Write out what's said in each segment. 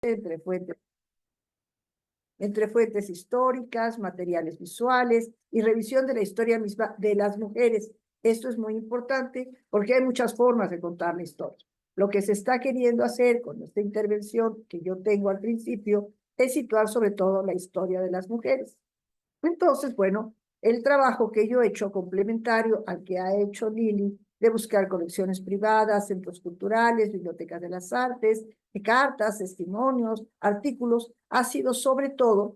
entre fuentes históricas, materiales visuales y revisión de la historia misma de las mujeres. Esto es muy importante porque hay muchas formas de contar la historia. Lo que se está queriendo hacer con esta intervención que yo tengo al principio es situar sobre todo la historia de las mujeres. Entonces, bueno, el trabajo que yo he hecho complementario al que ha hecho Lili, de buscar colecciones privadas, centros culturales, bibliotecas de las artes, cartas, testimonios, artículos, ha sido sobre todo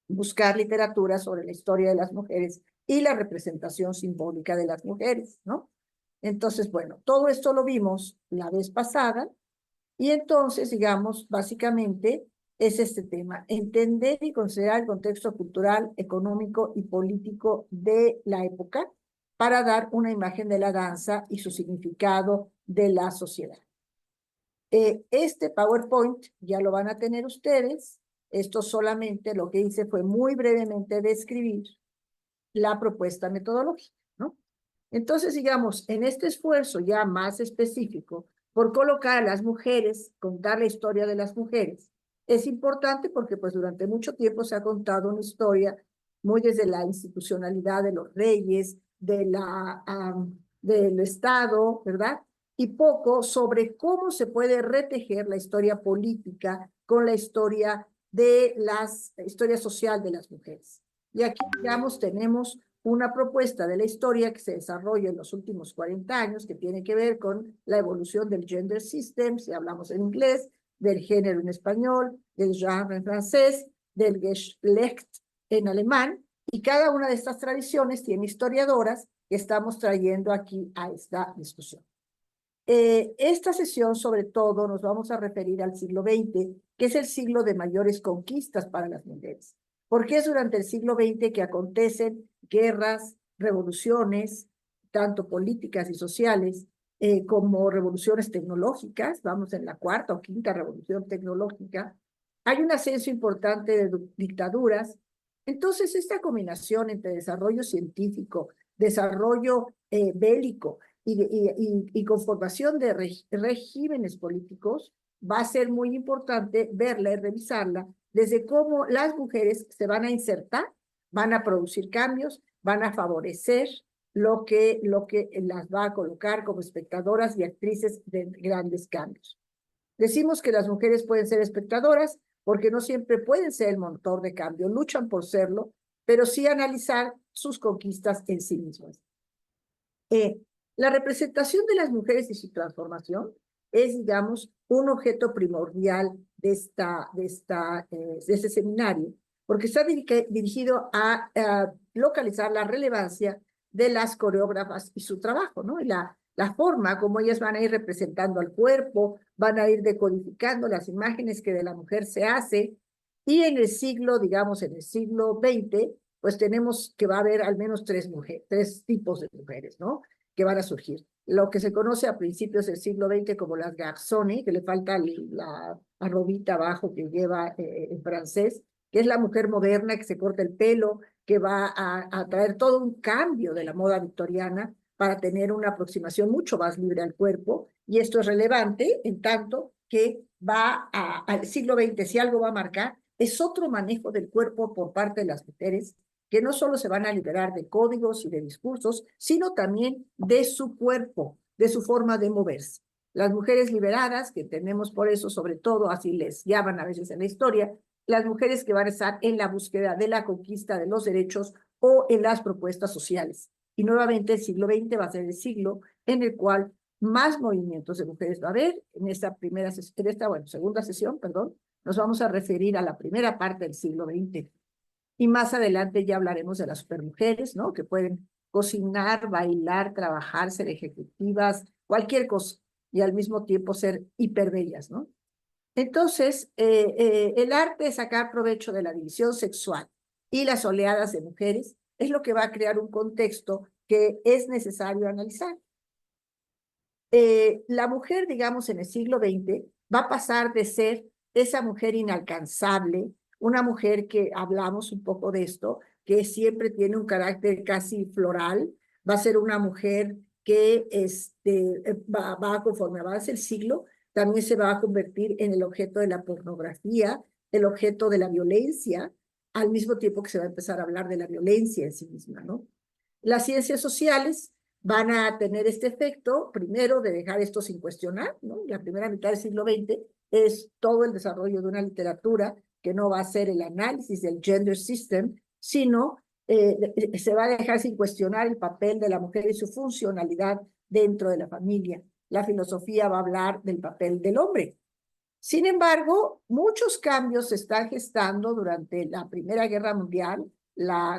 buscar literatura sobre la historia de las mujeres y la representación simbólica de las mujeres, ¿no? Entonces, bueno, todo esto lo vimos la vez pasada y entonces, digamos, básicamente es este tema, entender y considerar el contexto cultural, económico y político de la época para dar una imagen de la danza y su significado de la sociedad. Este PowerPoint ya lo van a tener ustedes. Esto solamente lo que hice fue muy brevemente describir la propuesta metodológica, ¿no? Entonces, digamos, en este esfuerzo ya más específico por colocar a las mujeres, contar la historia de las mujeres, es importante porque pues durante mucho tiempo se ha contado una historia muy desde la institucionalidad de los reyes, del Estado, ¿verdad? Y poco sobre cómo se puede retejer la historia política con la historia la historia social de las mujeres. Y aquí, digamos, tenemos una propuesta de la historia que se desarrolla en los últimos 40 años, que tiene que ver con la evolución del gender system, si hablamos en inglés, del género en español, del genre en francés, del Geschlecht en alemán, y cada una de estas tradiciones tiene historiadoras que estamos trayendo aquí a esta discusión. Esta sesión, sobre todo, nos vamos a referir al siglo XX, que es el siglo de mayores conquistas para las mujeres, porque es durante el siglo XX que acontecen guerras, revoluciones, tanto políticas y sociales, como revoluciones tecnológicas. Vamos en la cuarta o quinta revolución tecnológica. Hay un ascenso importante de dictaduras. Entonces, esta combinación entre desarrollo científico, desarrollo bélico y conformación de regímenes políticos, va a ser muy importante verla y revisarla desde cómo las mujeres se van a insertar, van a producir cambios, van a favorecer lo que las va a colocar como espectadoras y actrices de grandes cambios. Decimos que las mujeres pueden ser espectadoras porque no siempre pueden ser el motor de cambio, luchan por serlo, pero sí analizar sus conquistas en sí mismas. La representación de las mujeres y su transformación es, digamos, un objeto primordial de este seminario, porque está dirigido a localizar la relevancia de las coreógrafas y su trabajo, ¿no? Y la forma como ellas van a ir representando al cuerpo, van a ir decodificando las imágenes que de la mujer se hace, y en el siglo, digamos, en el siglo XX, pues tenemos que va a haber al menos tres tipos de mujeres, ¿no? Que van a surgir. Lo que se conoce a principios del siglo XX como las garçonnes, que le falta la arrobita abajo que lleva en francés, que es la mujer moderna que se corta el pelo, que va a traer todo un cambio de la moda victoriana para tener una aproximación mucho más libre al cuerpo, y esto es relevante en tanto que va al siglo XX, si algo va a marcar, es otro manejo del cuerpo por parte de las mujeres, que no solo se van a liberar de códigos y de discursos, sino también de su cuerpo, de su forma de moverse. Las mujeres liberadas, que tenemos por eso, sobre todo, así les llaman a veces en la historia, las mujeres que van a estar en la búsqueda de la conquista de los derechos o en las propuestas sociales. Y nuevamente el siglo XX va a ser el siglo en el cual más movimientos de mujeres va a haber. En esta segunda sesión, perdón, nos vamos a referir a la primera parte del siglo XX. Y más adelante ya hablaremos de las supermujeres, ¿no? Que pueden cocinar, bailar, trabajar, ser ejecutivas, cualquier cosa, y al mismo tiempo ser hiperbellas, ¿no? Entonces, el arte de sacar provecho de la división sexual y las oleadas de mujeres es lo que va a crear un contexto que es necesario analizar. La mujer, digamos, en el siglo XX va a pasar de ser esa mujer inalcanzable, una mujer que hablamos un poco de esto, que siempre tiene un carácter casi floral, va a ser una mujer que conforme avance el siglo, también se va a convertir en el objeto de la pornografía, el objeto de la violencia, al mismo tiempo que se va a empezar a hablar de la violencia en sí misma, ¿no? Las ciencias sociales van a tener este efecto, primero, de dejar esto sin cuestionar, ¿no? La primera mitad del siglo XX es todo el desarrollo de una literatura que no va a ser el análisis del gender system, sino se va a dejar sin cuestionar el papel de la mujer y su funcionalidad dentro de la familia. La filosofía va a hablar del papel del hombre. Sin embargo, muchos cambios se están gestando durante la Primera Guerra Mundial,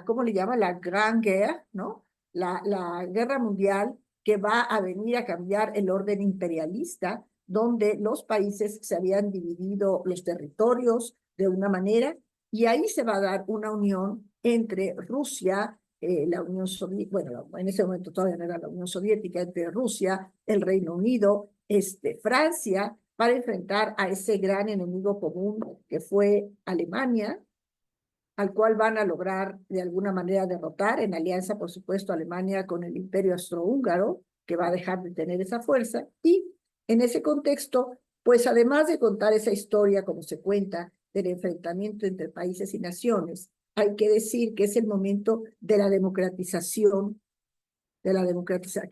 ¿cómo le llaman? La Gran Guerra, ¿no? La Guerra Mundial, que va a venir a cambiar el orden imperialista, donde los países se habían dividido los territorios de una manera, y ahí se va a dar una unión entre Rusia, la Unión Soviética, bueno, en ese momento todavía no era la Unión Soviética, entre Rusia, el Reino Unido, Francia, para enfrentar a ese gran enemigo común que fue Alemania, al cual van a lograr de alguna manera derrotar, en alianza, por supuesto, Alemania con el Imperio Austrohúngaro, que va a dejar de tener esa fuerza. Y en ese contexto, pues además de contar esa historia como se cuenta del enfrentamiento entre países y naciones, hay que decir que es el momento de la democratización, que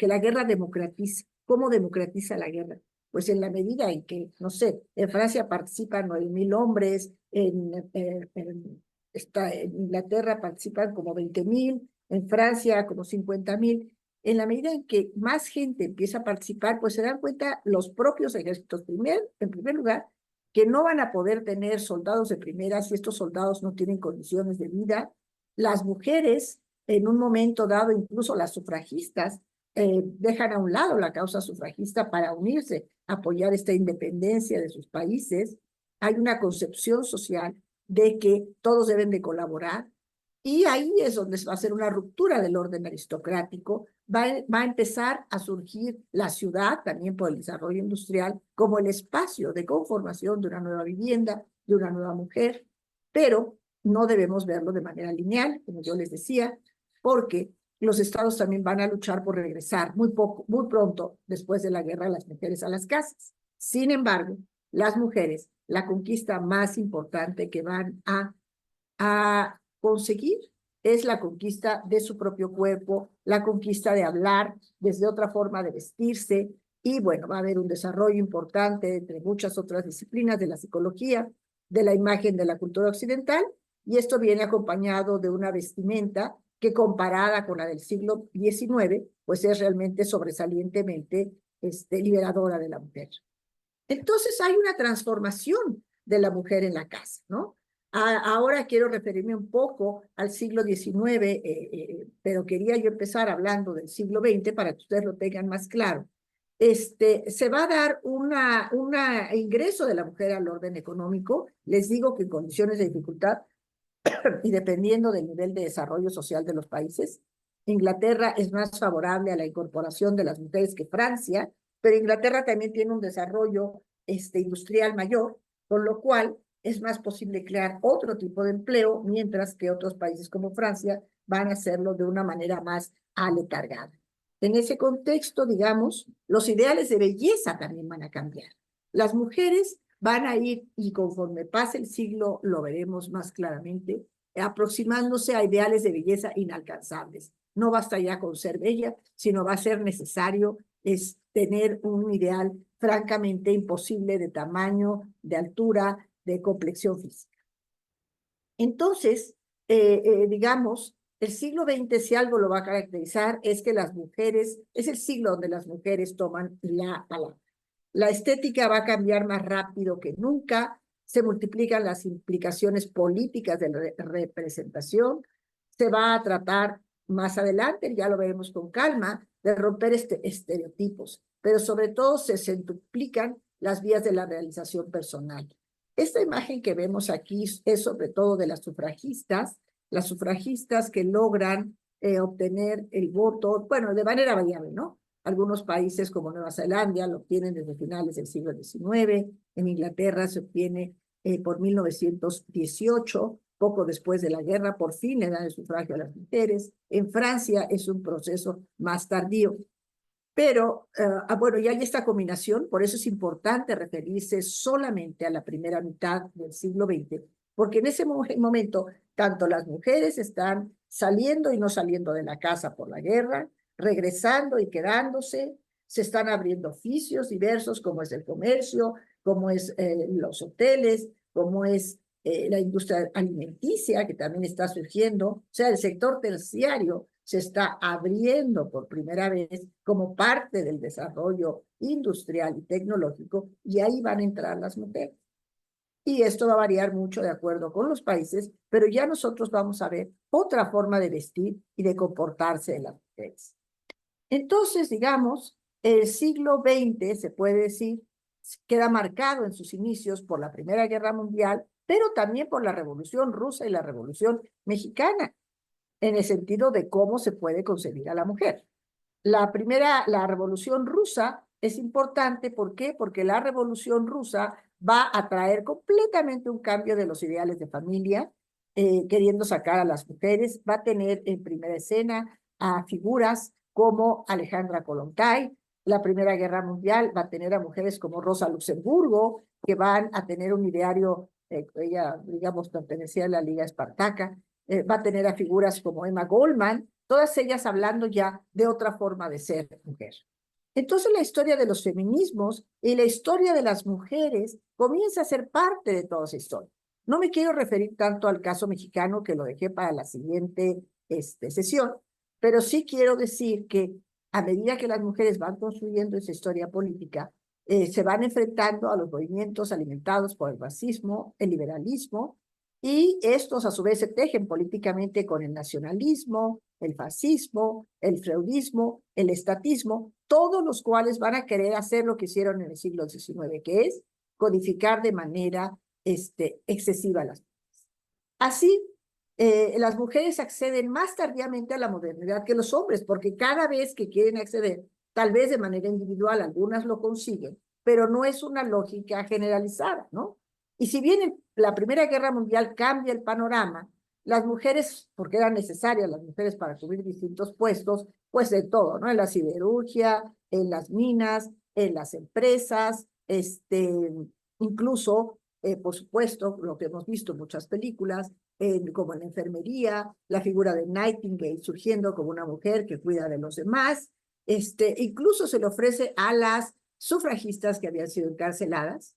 la guerra democratiza. ¿Cómo democratiza la guerra? Pues en la medida en que, no sé, en Francia participan 9.000 hombres, en Inglaterra participan como 20.000, en Francia como 50.000. En la medida en que más gente empieza a participar, pues se dan cuenta los propios ejércitos, en primer lugar, que no van a poder tener soldados de primera si estos soldados no tienen condiciones de vida. Las mujeres, en un momento dado, incluso las sufragistas, dejan a un lado la causa sufragista para unirse, apoyar esta independencia de sus países. Hay una concepción social de que todos deben de colaborar, y ahí es donde se va a hacer una ruptura del orden aristocrático. Va a empezar a surgir la ciudad, también por el desarrollo industrial, como el espacio de conformación de una nueva vivienda, de una nueva mujer, pero no debemos verlo de manera lineal, como yo les decía, porque los estados también van a luchar por regresar muy pronto después de la guerra las mujeres a las casas. Sin embargo, las mujeres, la conquista más importante que van a conseguir es la conquista de su propio cuerpo, la conquista de hablar desde otra forma de vestirse, y bueno, va a haber un desarrollo importante entre muchas otras disciplinas de la psicología, de la imagen de la cultura occidental, y esto viene acompañado de una vestimenta que, comparada con la del siglo XIX, pues es realmente sobresalientemente liberadora de la mujer. Entonces hay una transformación de la mujer en la casa, ¿no? Ahora quiero referirme un poco al siglo XIX, pero quería yo empezar hablando del siglo XX para que ustedes lo tengan más claro. Se va a dar un ingreso de la mujer al orden económico, les digo que en condiciones de dificultad y dependiendo del nivel de desarrollo social de los países. Inglaterra es más favorable a la incorporación de las mujeres que Francia, pero Inglaterra también tiene un desarrollo industrial mayor, con lo cual es más posible crear otro tipo de empleo, mientras que otros países como Francia van a hacerlo de una manera más aletargada. En ese contexto, digamos, los ideales de belleza también van a cambiar. Las mujeres van a ir, y conforme pase el siglo lo veremos más claramente, aproximándose a ideales de belleza inalcanzables. No basta ya con ser bella, sino va a ser necesario tener un ideal francamente imposible de tamaño, de altura, de complexión física. Entonces, digamos, el siglo XX, si algo lo va a caracterizar, es que las mujeres, es el siglo donde las mujeres toman la palabra. La estética va a cambiar más rápido que nunca, se multiplican las implicaciones políticas de la representación, se va a tratar más adelante, ya lo veremos con calma, de romper estereotipos, pero sobre todo se centuplican las vías de la realización personal. Esta imagen que vemos aquí es sobre todo de las sufragistas que logran obtener el voto, bueno, de manera variable, ¿no? Algunos países como Nueva Zelanda lo obtienen desde finales del siglo XIX, en Inglaterra se obtiene por 1918, poco después de la guerra, por fin le dan el sufragio a las mujeres. En Francia es un proceso más tardío. Pero, bueno, y hay esta combinación, por eso es importante referirse solamente a la primera mitad del siglo XX, porque en ese momento tanto las mujeres están saliendo y no saliendo de la casa por la guerra, regresando y quedándose, se están abriendo oficios diversos como es el comercio, como es los hoteles, como es la industria alimenticia que también está surgiendo, o sea, el sector terciario se está abriendo por primera vez como parte del desarrollo industrial y tecnológico, y ahí van a entrar las mujeres. Y esto va a variar mucho de acuerdo con los países, pero ya nosotros vamos a ver otra forma de vestir y de comportarse de las mujeres. Entonces, digamos, el siglo XX, se puede decir, queda marcado en sus inicios por la Primera Guerra Mundial, pero también por la Revolución Rusa y la Revolución Mexicana, en el sentido de cómo se puede concebir a la mujer. La Revolución Rusa es importante, ¿por qué? Porque la Revolución Rusa va a traer completamente un cambio de los ideales de familia, queriendo sacar a las mujeres, va a tener en primera escena a figuras como Alejandra Kollontai. La Primera Guerra Mundial va a tener a mujeres como Rosa Luxemburgo, que van a tener un ideario, ella, digamos, pertenecía a la Liga Espartaca, va a tener a figuras como Emma Goldman, todas ellas hablando ya de otra forma de ser mujer. Entonces la historia de los feminismos y la historia de las mujeres comienza a ser parte de toda esa historia. No me quiero referir tanto al caso mexicano, que lo dejé para la siguiente sesión, pero sí quiero decir que a medida que las mujeres van construyendo esa historia política, se van enfrentando a los movimientos alimentados por el racismo, el liberalismo, y estos a su vez se tejen políticamente con el nacionalismo, el fascismo, el freudismo, el estatismo, todos los cuales van a querer hacer lo que hicieron en el siglo XIX, que es codificar de manera excesiva las mujeres. Así, las mujeres acceden más tardíamente a la modernidad que los hombres, porque cada vez que quieren acceder, tal vez de manera individual, algunas lo consiguen, pero no es una lógica generalizada, ¿no? Y si bien la Primera Guerra Mundial cambia el panorama, las mujeres, porque eran necesarias las mujeres para cubrir distintos puestos, pues de todo, ¿no? En la siderurgia, en las minas, en las empresas, incluso, por supuesto, lo que hemos visto en muchas películas, como en la enfermería, la figura de Nightingale surgiendo como una mujer que cuida de los demás, incluso se le ofrece a las sufragistas que habían sido encarceladas,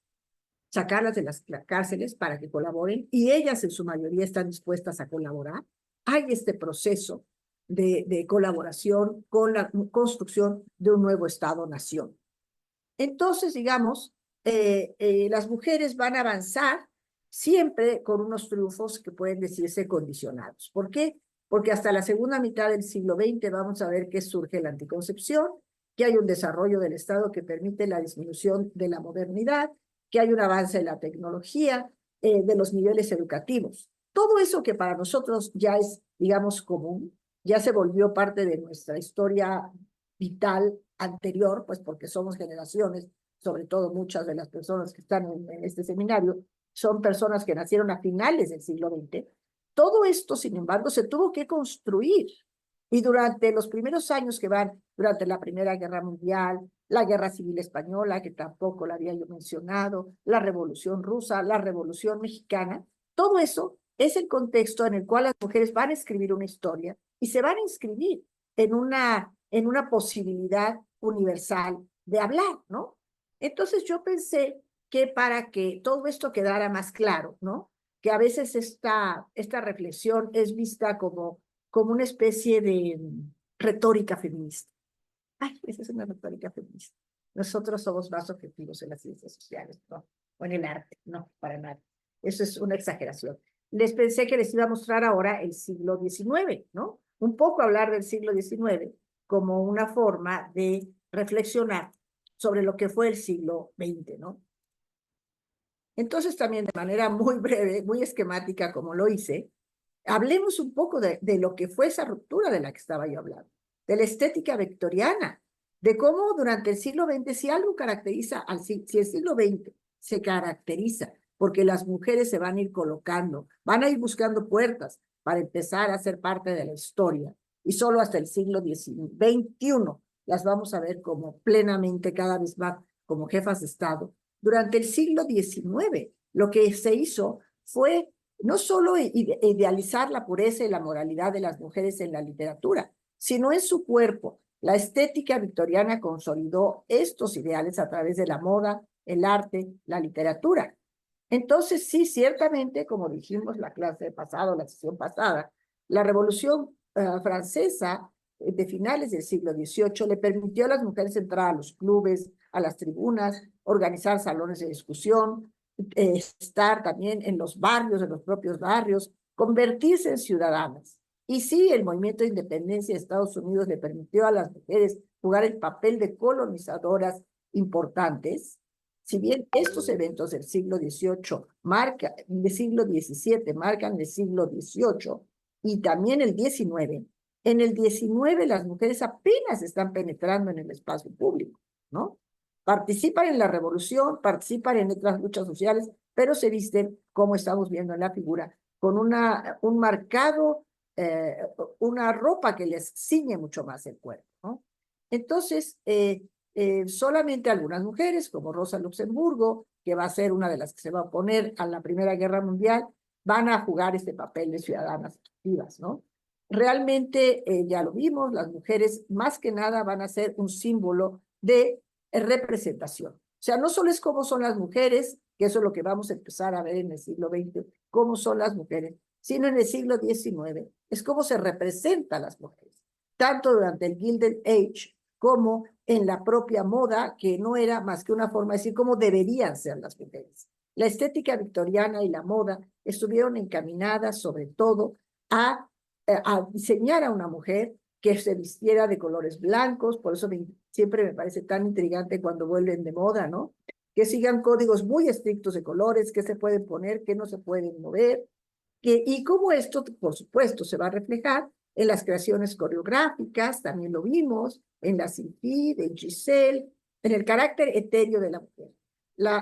sacarlas de las cárceles para que colaboren, y ellas en su mayoría están dispuestas a colaborar. Hay este proceso de colaboración con la construcción de un nuevo Estado-nación. Entonces, digamos, las mujeres van a avanzar siempre con unos triunfos que pueden decirse condicionados. ¿Por qué? Porque hasta la segunda mitad del siglo XX vamos a ver que surge la anticoncepción, que hay un desarrollo del Estado que permite la disminución de la modernidad, que hay un avance en la tecnología, de los niveles educativos. Todo eso que para nosotros ya es, digamos, común, ya se volvió parte de nuestra historia vital anterior, pues porque somos generaciones, sobre todo muchas de las personas que están en este seminario, son personas que nacieron a finales del siglo XX. Todo esto, sin embargo, se tuvo que construir. Y durante los primeros años que van, durante la Primera Guerra Mundial, la Guerra Civil Española, que tampoco la había yo mencionado, la Revolución Rusa, la Revolución Mexicana, todo eso es el contexto en el cual las mujeres van a escribir una historia y se van a inscribir en una posibilidad universal de hablar, ¿no? Entonces yo pensé que para que todo esto quedara más claro, ¿no? Que a veces esta reflexión es vista como una especie de retórica feminista. Ay, esa es una retórica feminista. Nosotros somos más objetivos en las ciencias sociales, ¿no? O en el arte, no, para nada. Eso es una exageración. Les pensé que les iba a mostrar ahora el siglo XIX, ¿no? Un poco hablar del siglo XIX como una forma de reflexionar sobre lo que fue el siglo XX, ¿no? Entonces también de manera muy breve, muy esquemática como lo hice, hablemos un poco de lo que fue esa ruptura de la que estaba yo hablando, de la estética victoriana, de cómo durante el siglo XX, si algo caracteriza, si el siglo XX se caracteriza porque las mujeres se van a ir colocando, van a ir buscando puertas para empezar a ser parte de la historia, y solo hasta el siglo XXI las vamos a ver como plenamente cada vez más como jefas de Estado. Durante el siglo XIX, lo que se hizo fue no solo idealizar la pureza y la moralidad de las mujeres en la literatura, sino en su cuerpo. La estética victoriana consolidó estos ideales a través de la moda, el arte, la literatura. Entonces, sí, ciertamente, como dijimos la clase pasada, la sesión pasada, la Revolución Francesa de finales del siglo XVIII le permitió a las mujeres entrar a los clubes, a las tribunas, organizar salones de discusión, estar también en los barrios, en los propios barrios, convertirse en ciudadanas. Y sí, el movimiento de independencia de Estados Unidos le permitió a las mujeres jugar el papel de colonizadoras importantes. Si bien estos eventos del siglo XVIII del siglo XVII marcan el siglo XVIII y también el XIX, en el XIX las mujeres apenas están penetrando en el espacio público, ¿no? Participan en la revolución, participan en otras luchas sociales, pero se visten, como estamos viendo en la figura, con un marcado, una ropa que les ciñe mucho más el cuerpo, ¿no? Entonces, solamente algunas mujeres, como Rosa Luxemburgo, que va a ser una de las que se va a oponer a la Primera Guerra Mundial, van a jugar este papel de ciudadanas activas, ¿no? Realmente, ya lo vimos, las mujeres más que nada van a ser un símbolo de representación. O sea, no solo es cómo son las mujeres, que eso es lo que vamos a empezar a ver en el siglo XX, cómo son las mujeres, sino en el siglo XIX, es cómo se representan las mujeres, tanto durante el Gilded Age como en la propia moda, que no era más que una forma de decir cómo deberían ser las mujeres. La estética victoriana y la moda estuvieron encaminadas sobre todo a diseñar a una mujer que se vistiera de colores blancos, por eso siempre me parece tan intrigante cuando vuelven de moda, ¿no? Que sigan códigos muy estrictos de colores, qué se pueden poner, qué no se pueden mover, y cómo esto, por supuesto, se va a reflejar en las creaciones coreográficas, también lo vimos, en la Sinfí, de Giselle, en el carácter etéreo de la mujer.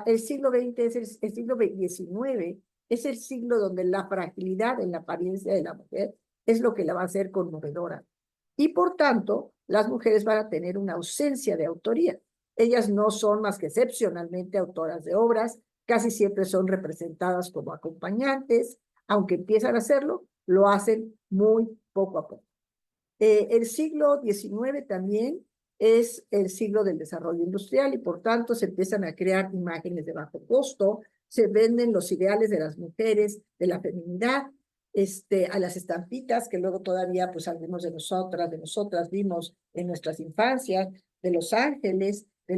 El siglo XX el siglo XIX es el siglo donde la fragilidad en la apariencia de la mujer es lo que la va a hacer conmovedora. Y por tanto, las mujeres van a tener una ausencia de autoría. Ellas no son más que excepcionalmente autoras de obras, casi siempre son representadas como acompañantes, aunque empiezan a hacerlo, lo hacen muy poco a poco. El siglo XIX también es el siglo del desarrollo industrial y por tanto se empiezan a crear imágenes de bajo costo, se venden los ideales de las mujeres, de la feminidad, a las estampitas que luego todavía pues algunos de nosotras vimos en nuestras infancias, de los ángeles, de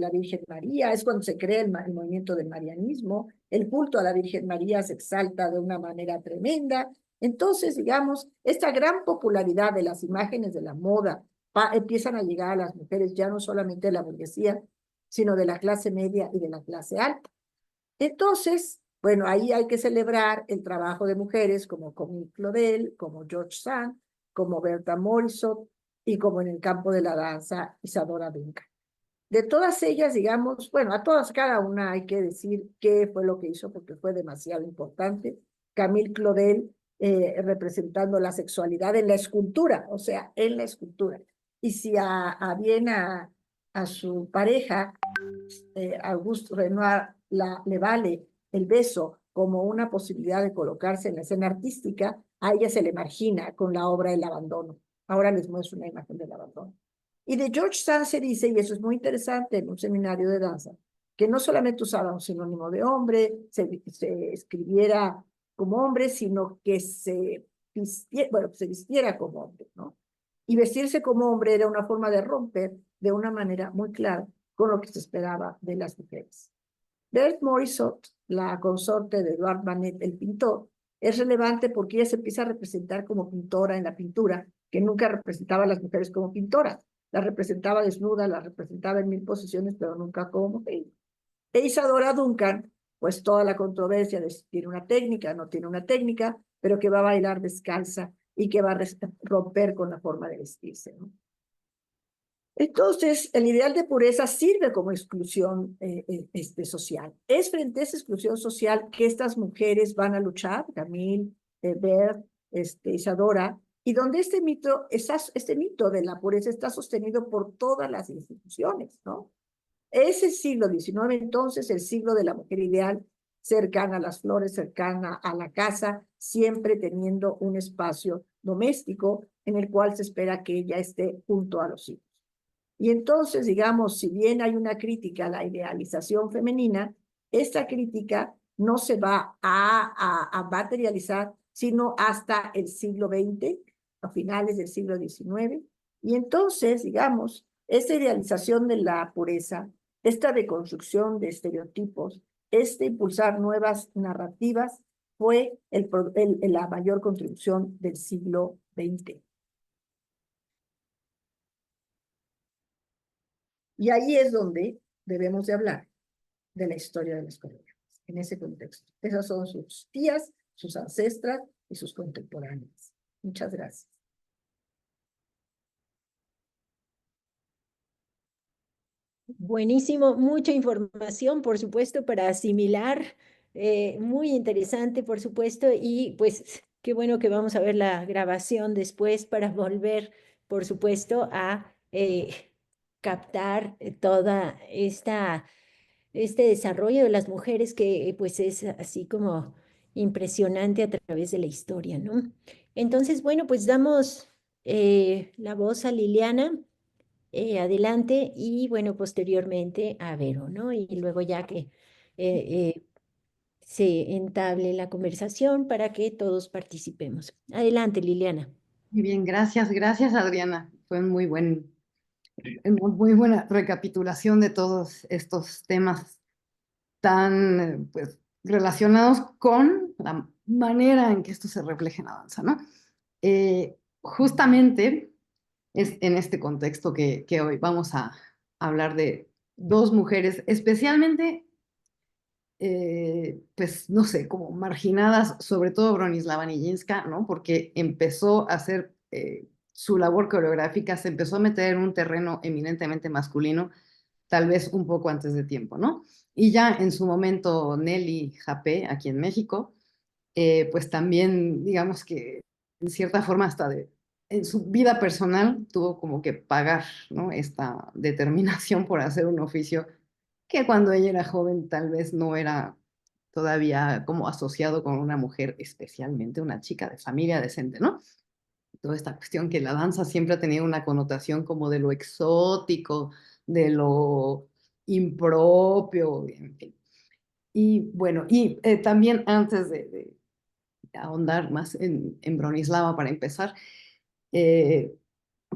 la Virgen María, es cuando se crea el movimiento del marianismo, el culto a la Virgen María se exalta de una manera tremenda. Entonces, digamos, esta gran popularidad de las imágenes de la moda empiezan a llegar a las mujeres, ya no solamente de la burguesía, sino de la clase media y de la clase alta. Entonces, bueno, ahí hay que celebrar el trabajo de mujeres como Camille Claudel, como George Sand, como Bertha Morisot y como en el campo de la danza Isadora Duncan. De todas ellas, digamos, bueno, a todas, cada una hay que decir qué fue lo que hizo porque fue demasiado importante. Camille Claudel representando la sexualidad en la escultura, o sea, en la escultura. Y si bien a su pareja, Auguste Renoir, le vale el beso como una posibilidad de colocarse en la escena artística, a ella se le margina con la obra El abandono. Ahora les muestro una imagen del abandono. Y de George Sand se dice, y eso es muy interesante en un seminario de danza, que no solamente usaba un sinónimo de hombre, se escribiera como hombre, sino que se vistiera como hombre, ¿no? Y vestirse como hombre era una forma de romper de una manera muy clara con lo que se esperaba de las mujeres. Berthe Morisot, la consorte de Edouard Manet, el pintor, es relevante porque ella se empieza a representar como pintora en la pintura, que nunca representaba a las mujeres como pintoras. Las representaba desnuda, las representaba en mil posiciones, pero nunca como mujer. E Isadora Duncan, pues toda la controversia de si tiene una técnica, no tiene una técnica, pero que va a bailar descalza y que va a romper con la forma de vestirse, ¿no? Entonces, el ideal de pureza sirve como exclusión social. Es frente a esa exclusión social que estas mujeres van a luchar, Camille, Berthe, Isadora, y donde este mito de la pureza está sostenido por todas las instituciones, ¿no? Ese siglo XIX, entonces, el siglo de la mujer ideal, cercana a las flores, cercana a la casa, siempre teniendo un espacio doméstico en el cual se espera que ella esté junto a los hijos. Y entonces, digamos, si bien hay una crítica a la idealización femenina, esta crítica no se va a materializar sino hasta el siglo XX, a finales del siglo XIX. Y entonces, digamos, esta idealización de la pureza, esta deconstrucción de estereotipos, este impulsar nuevas narrativas, fue la mayor contribución del siglo XX. Y ahí es donde debemos de hablar de la historia de las colonias, en ese contexto. Esas son sus tías, sus ancestras y sus contemporáneas. Muchas gracias. Buenísimo, mucha información, por supuesto, para asimilar, muy interesante, por supuesto, y pues qué bueno que vamos a ver la grabación después para volver, por supuesto, a captar toda este desarrollo de las mujeres que pues es así como impresionante a través de la historia, ¿no? Entonces, bueno, pues damos la voz a Liliana, adelante, y bueno, posteriormente a Vero, ¿no? Y luego ya que se entable la conversación para que todos participemos. Adelante, Liliana. Muy bien, gracias Adriana. Fue muy buena recapitulación de todos estos temas tan pues, relacionados con la manera en que esto se refleja en la danza, ¿no? Justamente es en este contexto que hoy vamos a hablar de dos mujeres, especialmente, pues no sé, como marginadas, sobre todo Bronislava Nijinská, ¿no? Porque empezó a hacer su labor coreográfica, se empezó a meter en un terreno eminentemente masculino, tal vez un poco antes de tiempo, ¿no? Y ya en su momento Nelly Japé, aquí en México, pues también, digamos que en cierta forma hasta en su vida personal tuvo como que pagar, ¿no? Esta determinación por hacer un oficio que cuando ella era joven tal vez no era todavía como asociado con una mujer, especialmente una chica de familia decente, ¿no? Toda esta cuestión que la danza siempre ha tenido una connotación como de lo exótico, de lo impropio, en fin. Y bueno, y también antes de ahondar más en Bronislava para empezar, eh,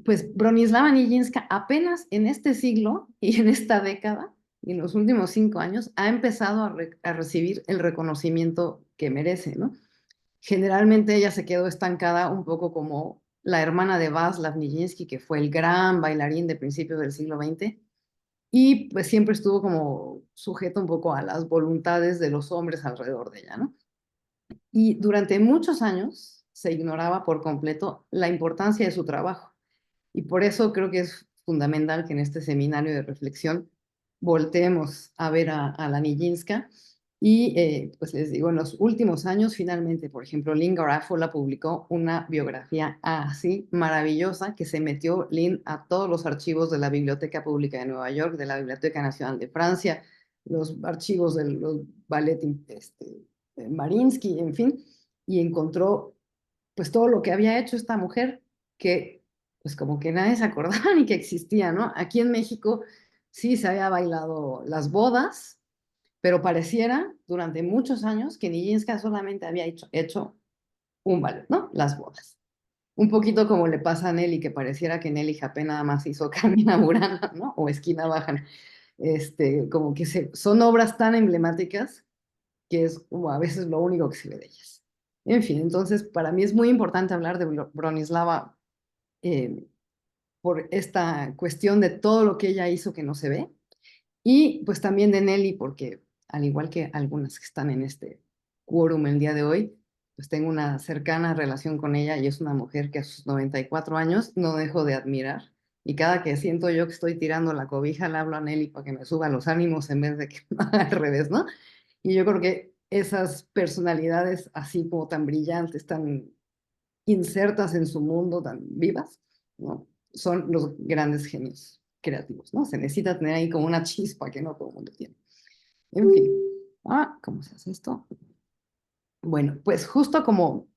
pues Bronislava Nijinská apenas en este siglo y en esta década, y en los últimos 5 años, ha empezado a recibir el reconocimiento que merece, ¿no? Generalmente ella se quedó estancada un poco como la hermana de Václav Nijinsky, que fue el gran bailarín de principios del siglo XX, y pues siempre estuvo como sujeto un poco a las voluntades de los hombres alrededor de ella, ¿no? Y durante muchos años se ignoraba por completo la importancia de su trabajo. Y por eso creo que es fundamental que en este seminario de reflexión volteemos a ver a la Nijinská. Y pues les digo, en los últimos años, finalmente, por ejemplo, Lynn Garofalo publicó una biografía así maravillosa que se metió Lynn a todos los archivos de la Biblioteca Pública de Nueva York, de la Biblioteca Nacional de Francia, los archivos de los ballet Mariinsky, en fin, y encontró pues todo lo que había hecho esta mujer que pues como que nadie se acordaba ni que existía, ¿no? Aquí en México sí se había bailado las bodas, pero pareciera durante muchos años que Nijinská solamente había hecho un ballet, ¿no? Las bodas. Un poquito como le pasa a Nelly, que pareciera que Nelly Japé nada más hizo Carmina Burana, ¿no? O Esquina Baja. Como que son obras tan emblemáticas que es como a veces lo único que se ve de ellas. En fin, entonces para mí es muy importante hablar de Bronislava eh, por esta cuestión de todo lo que ella hizo que no se ve, y pues también de Nelly, porque al igual que algunas que están en este quórum el día de hoy, pues tengo una cercana relación con ella y es una mujer que a sus 94 años no dejo de admirar. Y cada que siento yo que estoy tirando la cobija, le hablo a Nelly para que me suba los ánimos en vez de que al revés, ¿no? Y yo creo que esas personalidades así como tan brillantes, tan insertas en su mundo tan vivas, ¿no? Son los grandes genios creativos, ¿no? Se necesita tener ahí como una chispa que no todo el mundo tiene. En fin, ¿cómo se hace esto? Bueno, pues justo como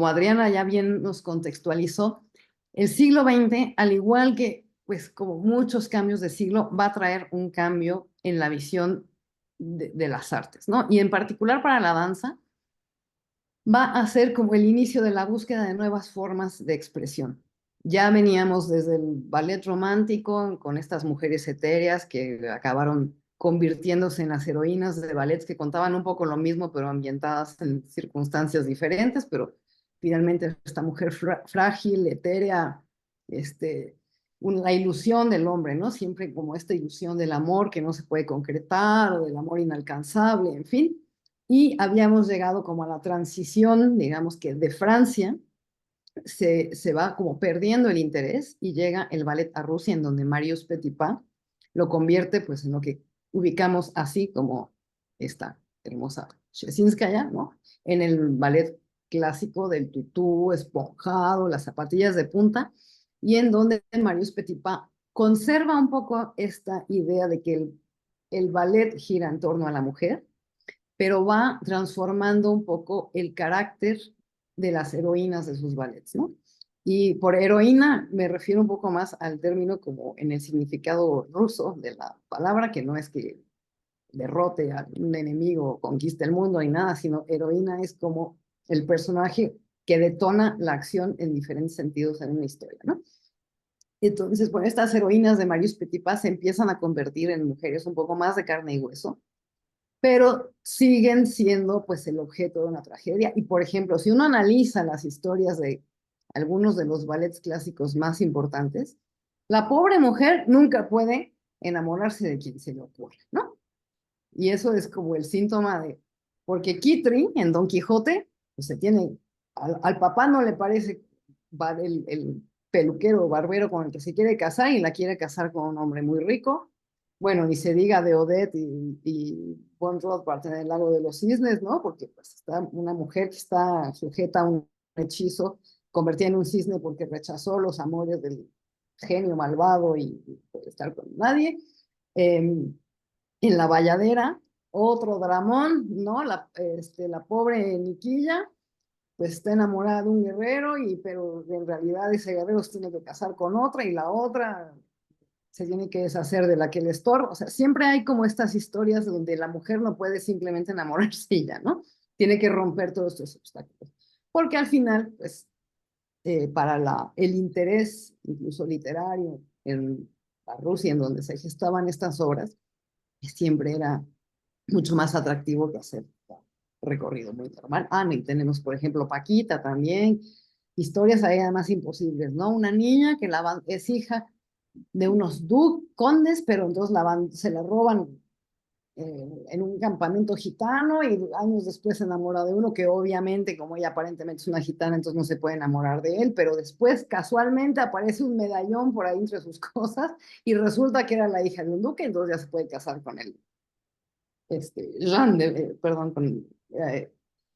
Adriana ya bien nos contextualizó, el siglo XX, al igual que pues como muchos cambios de siglo, va a traer un cambio en la visión de las artes, ¿no? Y en particular para la danza, va a ser como el inicio de la búsqueda de nuevas formas de expresión. Ya veníamos desde el ballet romántico con estas mujeres etéreas que acabaron convirtiéndose en las heroínas de ballets que contaban un poco lo mismo, pero ambientadas en circunstancias diferentes, pero finalmente esta mujer frágil, etérea, la ilusión del hombre, ¿no? Siempre como esta ilusión del amor que no se puede concretar o del amor inalcanzable, en fin. Y habíamos llegado como a la transición, digamos que de Francia, se va como perdiendo el interés y llega el ballet a Rusia, en donde Marius Petipa lo convierte pues en lo que ubicamos así como esta hermosa Cheszynskaya, ¿no? En el ballet clásico del tutú esponjado, las zapatillas de punta, y en donde Marius Petipa conserva un poco esta idea de que el ballet gira en torno a la mujer, pero va transformando un poco el carácter de las heroínas de sus ballets, ¿no? Y por heroína me refiero un poco más al término como en el significado ruso de la palabra, que no es que derrote a un enemigo o conquiste el mundo ni nada, sino heroína es como el personaje que detona la acción en diferentes sentidos en una historia, ¿no? Entonces, bueno, estas heroínas de Marius Petipa se empiezan a convertir en mujeres un poco más de carne y hueso, pero siguen siendo pues el objeto de una tragedia. Y por ejemplo, si uno analiza las historias de algunos de los ballets clásicos más importantes, la pobre mujer nunca puede enamorarse de quien se le ocurre, ¿no? Y eso es como el síntoma de, porque Kitri en Don Quijote, pues se tiene, al papá no le parece el peluquero o barbero con el que se quiere casar y la quiere casar con un hombre muy rico. Bueno, ni se diga de Odette y Von Rothbard en el Lago de los Cisnes, ¿no? Porque pues está una mujer que está sujeta a un hechizo, convertida en un cisne porque rechazó los amores del genio malvado y puede estar con nadie. En La Valladera, otro dramón, ¿no? La pobre Niquilla, pues está enamorada de un guerrero, pero en realidad ese guerrero se tiene que casar con otra y la otra se tiene que deshacer de la que le estorba. O sea, siempre hay como estas historias donde la mujer no puede simplemente enamorarse y ya, ¿no? Tiene que romper todos estos obstáculos. Porque al final, pues, para el interés, incluso literario, en la Rusia, en donde se gestaban estas obras, siempre era mucho más atractivo que hacer un recorrido muy normal. Y tenemos, por ejemplo, Paquita también, historias ahí además imposibles, ¿no? Una niña que es hija de unos condes, pero entonces se la roban en un campamento gitano y años después se enamora de uno que obviamente, como ella aparentemente es una gitana, entonces no se puede enamorar de él, pero después casualmente aparece un medallón por ahí entre sus cosas y resulta que era la hija de un duque, entonces ya se puede casar con él. Perdón, con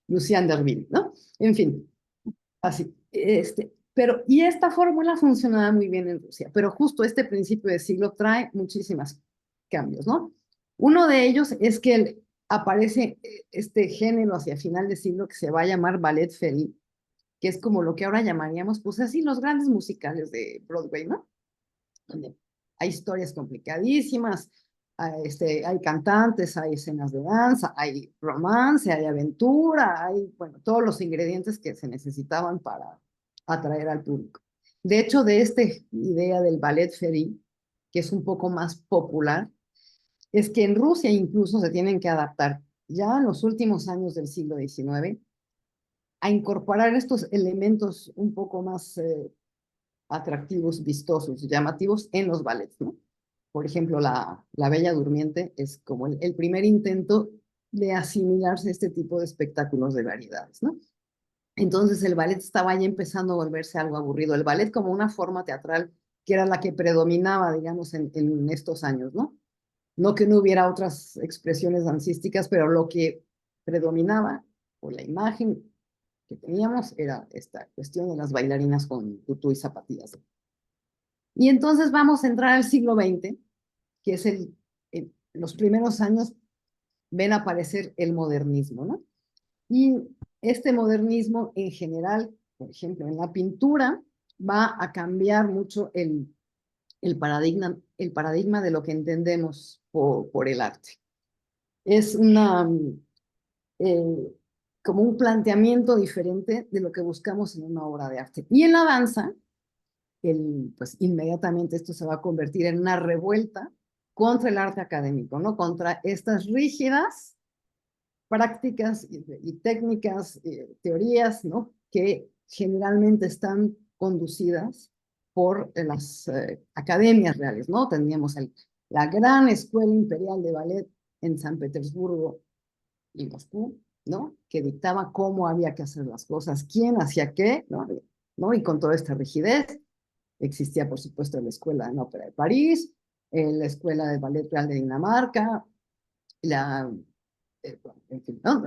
Lucien Derville, ¿no? En fin, así. Y esta fórmula funcionaba muy bien en Rusia, pero justo este principio de siglo trae muchísimos cambios, ¿no? Uno de ellos es que aparece este género hacia final de siglo que se va a llamar ballet feliz, que es como lo que ahora llamaríamos, pues así, los grandes musicales de Broadway, ¿no? Donde hay historias complicadísimas, hay cantantes, hay escenas de danza, hay romance, hay aventura, hay, bueno, todos los ingredientes que se necesitaban para atraer al público. De hecho, de esta idea del ballet feliz, que es un poco más popular, es que en Rusia incluso se tienen que adaptar ya en los últimos años del siglo XIX a incorporar estos elementos un poco más atractivos, vistosos, llamativos en los ballets, ¿no? Por ejemplo, la Bella Durmiente es como el primer intento de asimilarse a este tipo de espectáculos de variedades, ¿no? Entonces el ballet estaba ya empezando a volverse algo aburrido. El ballet como una forma teatral que era la que predominaba, digamos, en estos años, ¿no? No que no hubiera otras expresiones dancísticas, pero lo que predominaba, o la imagen que teníamos era esta cuestión de las bailarinas con tutú y zapatillas. Y entonces vamos a entrar al siglo XX, que es los primeros años ven aparecer el modernismo, ¿no? Y este modernismo en general, por ejemplo, en la pintura, va a cambiar mucho el paradigma de lo que entendemos por el arte. Es eh, como un planteamiento diferente de lo que buscamos en una obra de arte. Y en la danza, pues inmediatamente esto se va a convertir en una revuelta contra el arte académico, ¿no? Contra estas rígidas prácticas y técnicas, teorías, ¿no? Que generalmente están conducidas por las academias reales, ¿no? Teníamos la gran escuela imperial de ballet en San Petersburgo y Moscú, ¿no? Que dictaba cómo había que hacer las cosas, quién hacía qué, ¿no? Y con toda esta rigidez. Existía, por supuesto, la Escuela de Ópera de París, la Escuela de Ballet Real de Dinamarca, en fin, ¿no?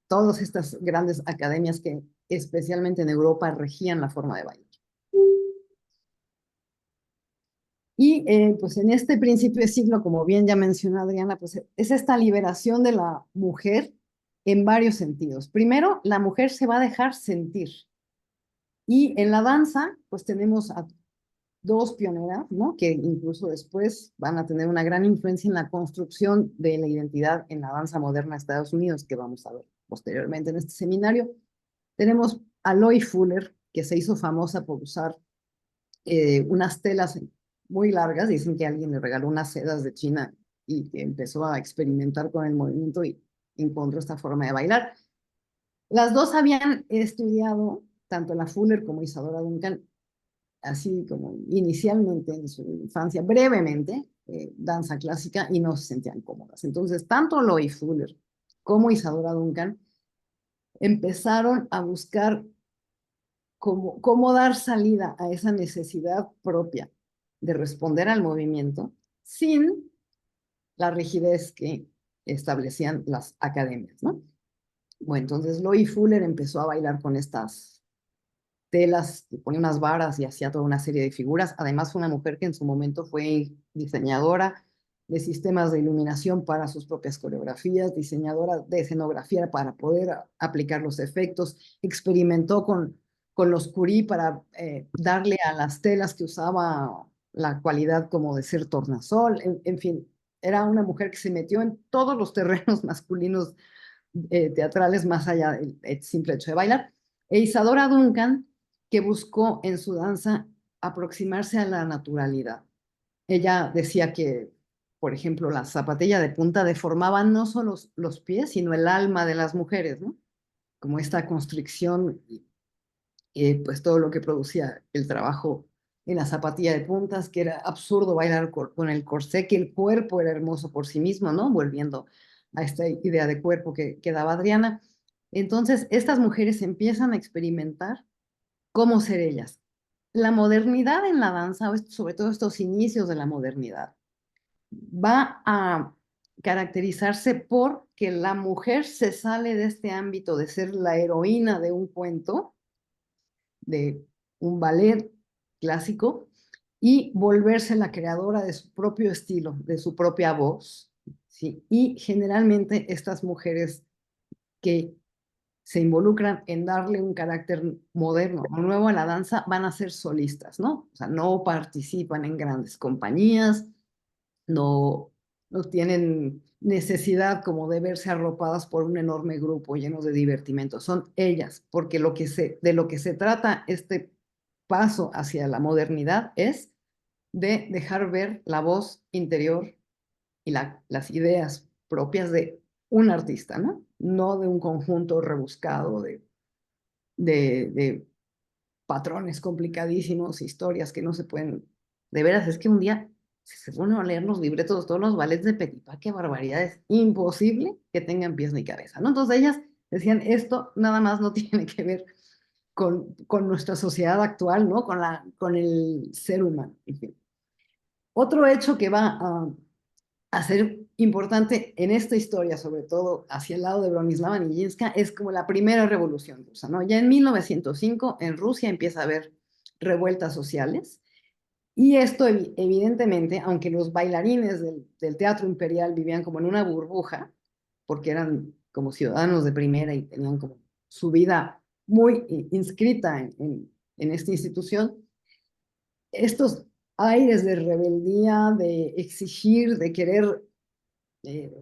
Todas estas grandes academias que especialmente en Europa regían la forma de bailar. Y pues en este principio de siglo, como bien ya mencionó Adriana, pues es esta liberación de la mujer en varios sentidos. Primero, la mujer se va a dejar sentir. Y en la danza, pues tenemos a dos pioneras, ¿no? Que incluso después van a tener una gran influencia en la construcción de la identidad en la danza moderna de Estados Unidos, que vamos a ver posteriormente en este seminario. Tenemos a Loie Fuller, que se hizo famosa por usar unas telas muy largas. Dicen que alguien le regaló unas sedas de China y que empezó a experimentar con el movimiento y encontró esta forma de bailar. Las dos habían estudiado, tanto la Fuller como Isadora Duncan, así como inicialmente en su infancia, brevemente, danza clásica y no se sentían cómodas. Entonces, tanto Loie Fuller como Isadora Duncan empezaron a buscar cómo dar salida a esa necesidad propia de responder al movimiento sin la rigidez que establecían las academias, ¿no? Bueno, entonces Loie Fuller empezó a bailar con estas telas, ponía unas varas y hacía toda una serie de figuras. Además, fue una mujer que en su momento fue diseñadora de sistemas de iluminación para sus propias coreografías, diseñadora de escenografía para poder aplicar los efectos, experimentó con los curí para darle a las telas que usaba la cualidad como de ser tornasol. En fin, era una mujer que se metió en todos los terrenos masculinos teatrales más allá del simple hecho de bailar. E Isadora Duncan, que buscó en su danza aproximarse a la naturalidad. Ella decía que, por ejemplo, la zapatilla de punta deformaba no solo los pies, sino el alma de las mujeres, ¿no? Como esta constricción, pues todo lo que producía el trabajo en la zapatilla de puntas, que era absurdo bailar con el corsé, que el cuerpo era hermoso por sí mismo, ¿no? Volviendo a esta idea de cuerpo que daba Adriana. Entonces, estas mujeres empiezan a experimentar cómo ser ellas. La modernidad en la danza, sobre todo estos inicios de la modernidad, va a caracterizarse por que la mujer se sale de este ámbito de ser la heroína de un cuento, de un ballet clásico, y volverse la creadora de su propio estilo, de su propia voz, ¿sí? Y generalmente estas mujeres que se involucran en darle un carácter moderno o nuevo a la danza van a ser solistas, ¿no? O sea, no participan en grandes compañías, no tienen necesidad como de verse arropadas por un enorme grupo lleno de divertimento. Son ellas, porque de lo que se trata este paso hacia la modernidad es de dejar ver la voz interior y las ideas propias de un artista, ¿no? No de un conjunto rebuscado de patrones complicadísimos, historias que no se pueden... De veras, es que un día se pone a leer los libretos de todos los ballets de Petipa, qué barbaridad, es imposible que tengan pies ni cabeza, ¿no? Entonces ellas decían, esto nada más no tiene que ver con nuestra sociedad actual, ¿no? Con el ser humano, en fin. Otro hecho que va a ser importante en esta historia, sobre todo hacia el lado de Bronislava Nijinská, es como la primera revolución rusa, ¿no? Ya en 1905 en Rusia empieza a haber revueltas sociales y esto evidentemente, aunque los bailarines del teatro imperial vivían como en una burbuja, porque eran como ciudadanos de primera y tenían como su vida muy inscrita en esta institución, estos aires de rebeldía, de exigir, de querer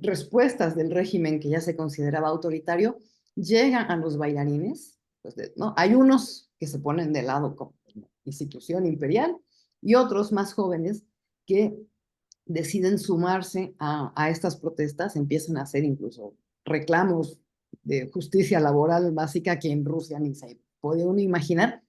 respuestas del régimen que ya se consideraba autoritario, llegan a los bailarines, pues, ¿no? Hay unos que se ponen de lado como institución imperial y otros más jóvenes que deciden sumarse a estas protestas, empiezan a hacer incluso reclamos de justicia laboral básica que en Rusia ni se podía uno imaginar,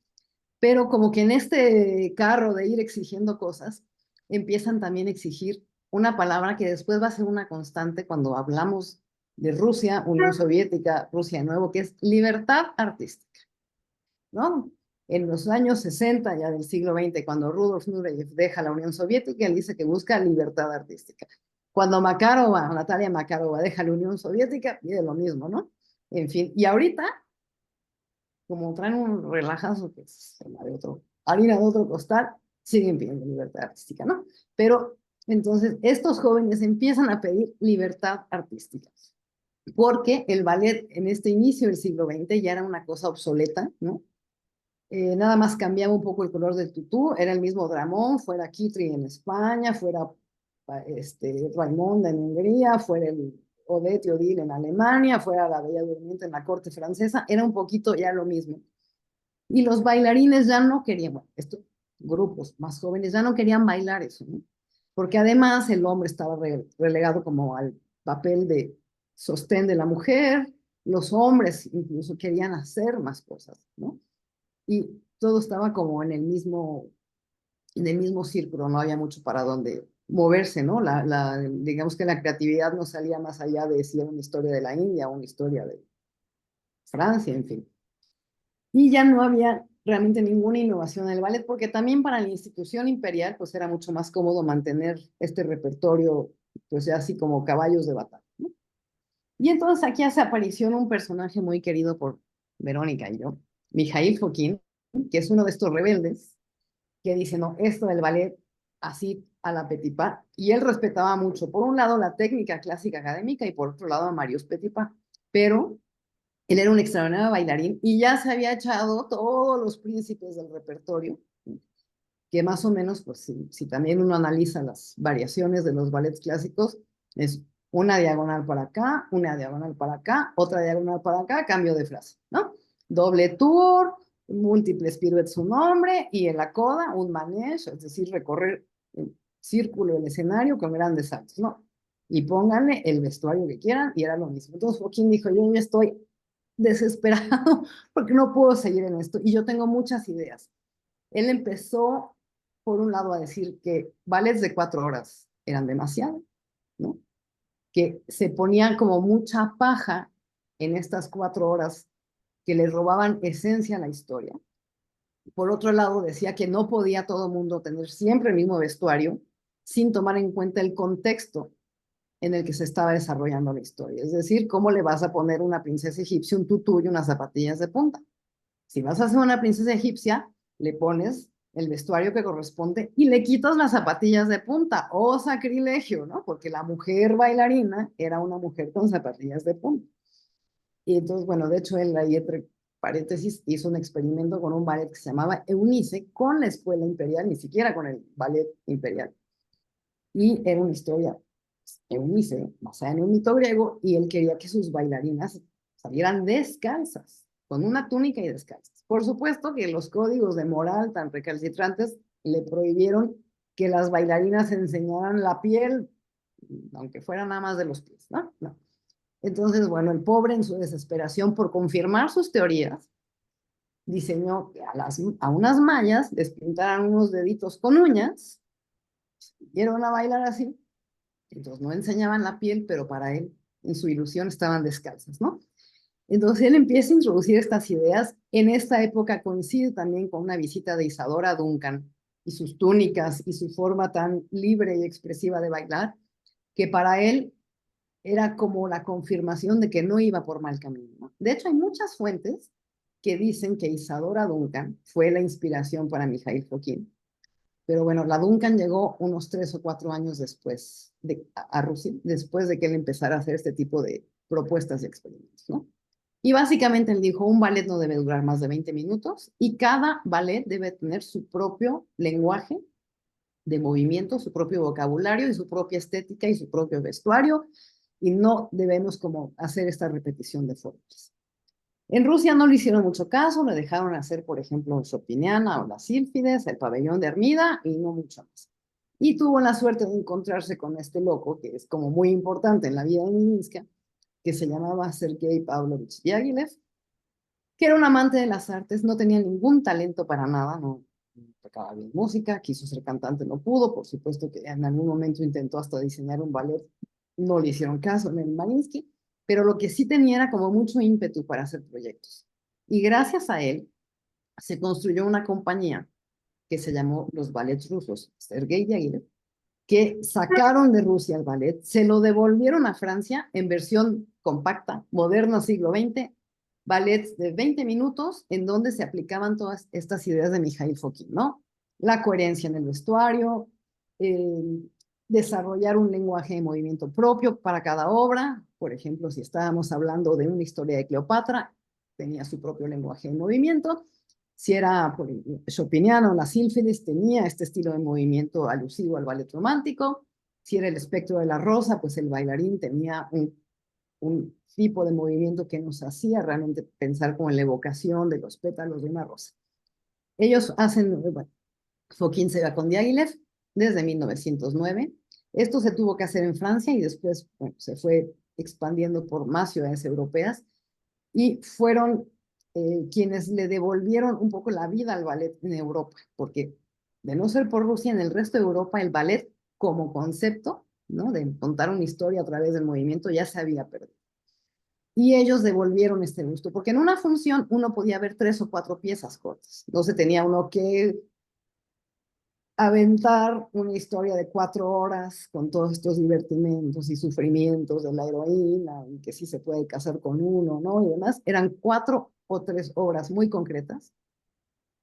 pero como que en este carro de ir exigiendo cosas, empiezan también a exigir una palabra que después va a ser una constante cuando hablamos de Rusia, Unión Soviética, Rusia de nuevo, que es libertad artística, ¿no? En los años 60 ya del siglo XX, cuando Rudolf Nureyev deja la Unión Soviética, él dice que busca libertad artística. Cuando Natalia Makarova deja la Unión Soviética, pide lo mismo, ¿no? En fin, y ahorita como traen un relajazo que es harina de otro costal, siguen pidiendo libertad artística, ¿no? Pero entonces estos jóvenes empiezan a pedir libertad artística, porque el ballet en este inicio del siglo XX ya era una cosa obsoleta, ¿no? Nada más cambiaba un poco el color del tutú, era el mismo Dramón, fuera Kitri en España, fuera Raimonda en Hungría, fuera el Odette y Odile en Alemania, fuera la Bella Durmiente en la corte francesa, era un poquito ya lo mismo. Y los bailarines ya no querían, bueno, estos grupos más jóvenes ya no querían bailar eso, ¿no? Porque además el hombre estaba relegado como al papel de sostén de la mujer, los hombres incluso querían hacer más cosas, ¿no? Y todo estaba como en el mismo círculo, no había mucho para dónde moverse, ¿no? Digamos que la creatividad no salía más allá de si era una historia de la India o una historia de Francia, en fin. Y ya no había realmente ninguna innovación en el ballet, porque también para la institución imperial, pues era mucho más cómodo mantener este repertorio, pues ya así como caballos de batalla, ¿no? Y entonces aquí hace aparición un personaje muy querido por Verónica y yo, Mijaíl Fokin, que es uno de estos rebeldes, que dice, no, esto del ballet, así a la Petipa, y él respetaba mucho, por un lado, la técnica clásica académica y por otro lado a Marius Petipa, pero él era un extraordinario bailarín y ya se había echado todos los príncipes del repertorio, que más o menos, pues si también uno analiza las variaciones de los ballets clásicos, es una diagonal para acá, una diagonal para acá, otra diagonal para acá, cambio de frase, ¿no? Doble tour, múltiples pirouettes su nombre y en la coda un manège, es decir, recorrer el círculo del escenario con grandes saltos, ¿no? Y pónganle el vestuario que quieran y era lo mismo. Entonces Joaquín dijo, yo ya estoy desesperado porque no puedo seguir en esto y yo tengo muchas ideas. Él empezó, por un lado, a decir que ballets de 4 horas eran demasiado, ¿no? Que se ponían como mucha paja en estas 4 horas que le robaban esencia a la historia. Por otro lado, decía que no podía todo mundo tener siempre el mismo vestuario sin tomar en cuenta el contexto en el que se estaba desarrollando la historia. Es decir, ¿cómo le vas a poner a una princesa egipcia un tutú y unas zapatillas de punta? Si vas a hacer una princesa egipcia, le pones el vestuario que corresponde y le quitas las zapatillas de punta. ¡Oh, sacrilegio! ¿No? Porque la mujer bailarina era una mujer con zapatillas de punta. Y entonces, bueno, de hecho, él ahí, entre paréntesis, hizo un experimento con un ballet que se llamaba Eunice con la escuela imperial, ni siquiera con el ballet imperial. Y era una historia, Eunice, basada en un mito griego, y él quería que sus bailarinas salieran descalzas, con una túnica y descalzas. Por supuesto que los códigos de moral tan recalcitrantes le prohibieron que las bailarinas enseñaran la piel, aunque fuera nada más de los pies, ¿no? No. Entonces, bueno, el pobre en su desesperación por confirmar sus teorías, diseñó que a unas mallas les pintaran unos deditos con uñas, dieron a bailar así, entonces no enseñaban la piel, pero para él, en su ilusión, estaban descalzas, ¿no? Entonces él empieza a introducir estas ideas. En esta época coincide también con una visita de Isadora Duncan y sus túnicas y su forma tan libre y expresiva de bailar. que para él era como la confirmación de que no iba por mal camino, ¿no? De hecho, hay muchas fuentes que dicen que Isadora Duncan fue la inspiración para Mikhail Fokine. Pero bueno, la Duncan llegó unos 3 o 4 años después a Rusia, después de que él empezara a hacer este tipo de propuestas y experimentos, ¿no? Y básicamente él dijo, un ballet no debe durar más de 20 minutos y cada ballet debe tener su propio lenguaje de movimiento, su propio vocabulario y su propia estética y su propio vestuario, y no debemos como hacer esta repetición de fórmulas. En Rusia no le hicieron mucho caso, le dejaron hacer, por ejemplo, Chopiniana o las Sílfides, el pabellón de Armida y no mucho más. Y tuvo la suerte de encontrarse con este loco, que es como muy importante en la vida de Nijinsky, que se llamaba Sergei Pavlovich Diaghilev, que era un amante de las artes, no tenía ningún talento para nada, no tocaba bien música, quiso ser cantante, no pudo, por supuesto que en algún momento intentó hasta diseñar un ballet, no le hicieron caso en el Mariinsky, pero lo que sí tenía era como mucho ímpetu para hacer proyectos. Y gracias a él se construyó una compañía que se llamó los Ballets Rusos, Sergei Diaghilev, que sacaron de Rusia el ballet, se lo devolvieron a Francia en versión compacta, moderno siglo XX, ballets de 20 minutos en donde se aplicaban todas estas ideas de Mikhail Fokine, ¿no? La coherencia en el vestuario, desarrollar un lenguaje de movimiento propio para cada obra. Por ejemplo, si estábamos hablando de una historia de Cleopatra, tenía su propio lenguaje de movimiento. Si era por Chopiniano o las Sílfides, tenía este estilo de movimiento alusivo al ballet romántico. Si era el espectro de la rosa, pues el bailarín tenía un tipo de movimiento que nos hacía realmente pensar como en la evocación de los pétalos de una rosa. Ellos hacen, bueno, Fokine se va con Diaghilev desde 1909. Esto se tuvo que hacer en Francia y después bueno, se fue expandiendo por más ciudades europeas y fueron quienes le devolvieron un poco la vida al ballet en Europa, porque de no ser por Rusia, en el resto de Europa el ballet como concepto, ¿no? De contar una historia a través del movimiento ya se había perdido. Y ellos devolvieron este gusto, porque en una función uno podía ver 3 o 4 piezas cortas, no se tenía uno que aventar una historia de 4 horas con todos estos divertimentos y sufrimientos de la heroína, y que sí se puede casar con uno, ¿no? Y demás, eran 4 o 3 obras muy concretas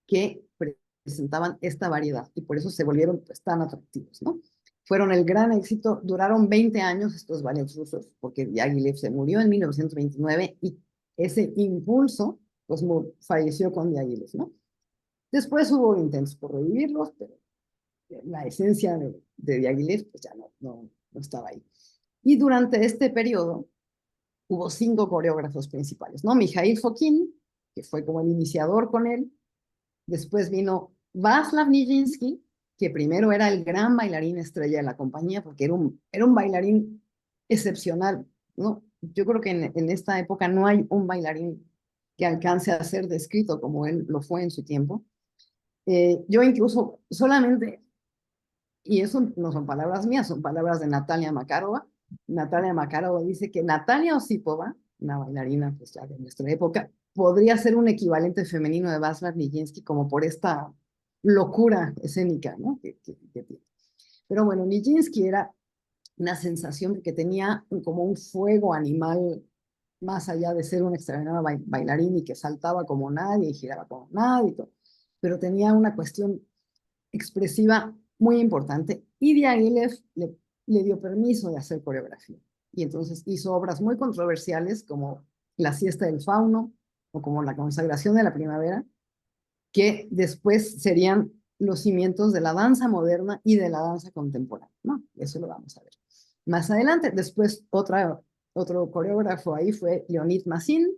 que presentaban esta variedad, y por eso se volvieron pues, tan atractivos, ¿no? Fueron el gran éxito, duraron 20 años estos ballets rusos, porque Diaghilev se murió en 1929, y ese impulso, pues falleció con Diaghilev, ¿no? Después hubo intentos por revivirlos, pero la esencia de Diaghilev pues ya no estaba ahí. Y durante este periodo hubo 5 coreógrafos principales, ¿no? Mikhail Fokine, que fue como el iniciador con él. Después vino Václav Nijinsky, que primero era el gran bailarín estrella de la compañía, porque era un bailarín excepcional, ¿no? Yo creo que en esta época no hay un bailarín que alcance a ser descrito como él lo fue en su tiempo. Yo incluso solamente, y eso no son palabras mías, son palabras de Natalia Makarova. Natalia Makarova dice que Natalia Osipova, una bailarina pues ya de nuestra época, podría ser un equivalente femenino de Václav Nijinsky como por esta locura escénica, ¿no? que tiene. Pero bueno, Nijinsky era una sensación de que tenía como un fuego animal más allá de ser un extraordinario bailarín y que saltaba como nadie y giraba como nadie, y todo. Pero tenía una cuestión expresiva muy importante y Diaghilev le dio permiso de hacer coreografía. Y entonces hizo obras muy controversiales como La siesta del fauno o como La consagración de la primavera, que después serían los cimientos de la danza moderna y de la danza contemporánea, ¿no? Eso lo vamos a ver más adelante. Después otro coreógrafo ahí fue Leonid Massin.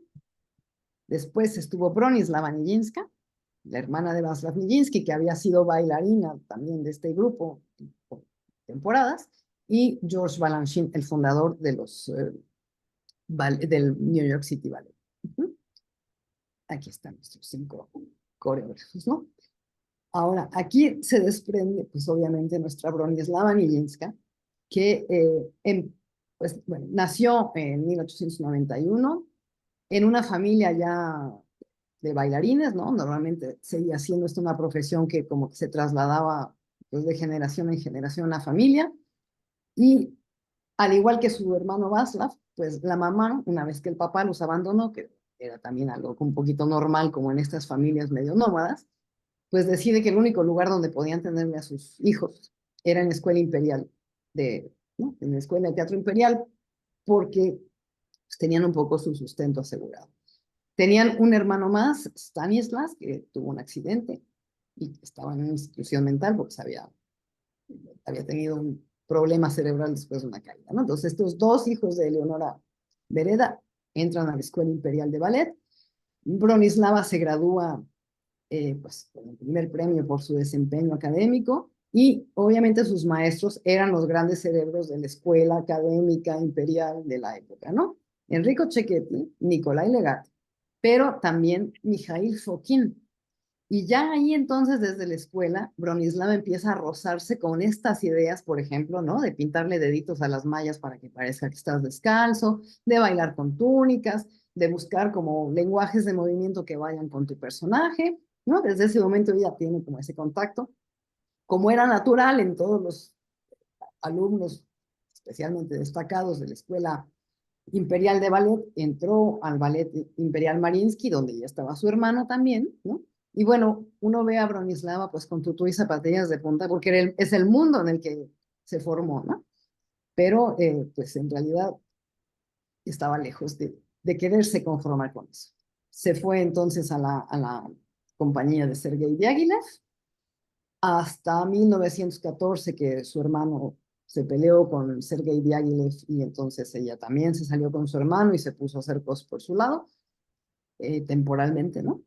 Después estuvo Bronislava Nijinská, la hermana de Václav Nijinsky, que había sido bailarina también de este grupo por temporadas, y George Balanchine, el fundador de del New York City Ballet. Aquí están nuestros 5 coreógrafos, ¿no? Ahora, aquí se desprende, pues obviamente, nuestra Bronislava Nijinská, que pues, bueno, nació en 1891 en una familia ya de bailarines, ¿no? Normalmente seguía siendo esto una profesión que como que se trasladaba pues, de generación en generación a la familia, y al igual que su hermano Václav, pues la mamá, una vez que el papá los abandonó, que era también algo un poquito normal como en estas familias medio nómadas, pues decide que el único lugar donde podían tenerle a sus hijos era en la escuela imperial, ¿no? En la escuela de teatro imperial, porque pues, tenían un poco su sustento asegurado. Tenían un hermano más, Stanislas, que tuvo un accidente y estaba en una institución mental porque había tenido un problema cerebral después de una caída, ¿no? Entonces, estos dos hijos de Eleonora Vereda entran a la Escuela Imperial de Ballet. Bronislava se gradúa pues, con el primer premio por su desempeño académico y obviamente sus maestros eran los grandes cerebros de la escuela académica imperial de la época, ¿no? Enrico Cecchetti, Nicolai Legati, pero también Mijaíl Fokin. Y ya ahí entonces desde la escuela, Bronislava empieza a rozarse con estas ideas, por ejemplo, ¿no? De pintarle deditos a las mallas para que parezca que estás descalzo, de bailar con túnicas, de buscar como lenguajes de movimiento que vayan con tu personaje, ¿no? Desde ese momento ella tiene como ese contacto. Como era natural en todos los alumnos especialmente destacados de la Escuela Imperial de Ballet, entró al Ballet Imperial Mariinsky, donde ya estaba su hermano también, ¿no? Y bueno, uno ve a Bronislava pues con tutú y zapatillas de punta, porque es el mundo en el que se formó, ¿no? Pero pues en realidad estaba lejos de quererse conformar con eso. Se fue entonces a la compañía de Sergei Diaghilev hasta 1914 que su hermano se peleó con Sergei Diaghilev y entonces ella también se salió con su hermano y se puso a hacer cosas por su lado, temporalmente, ¿no?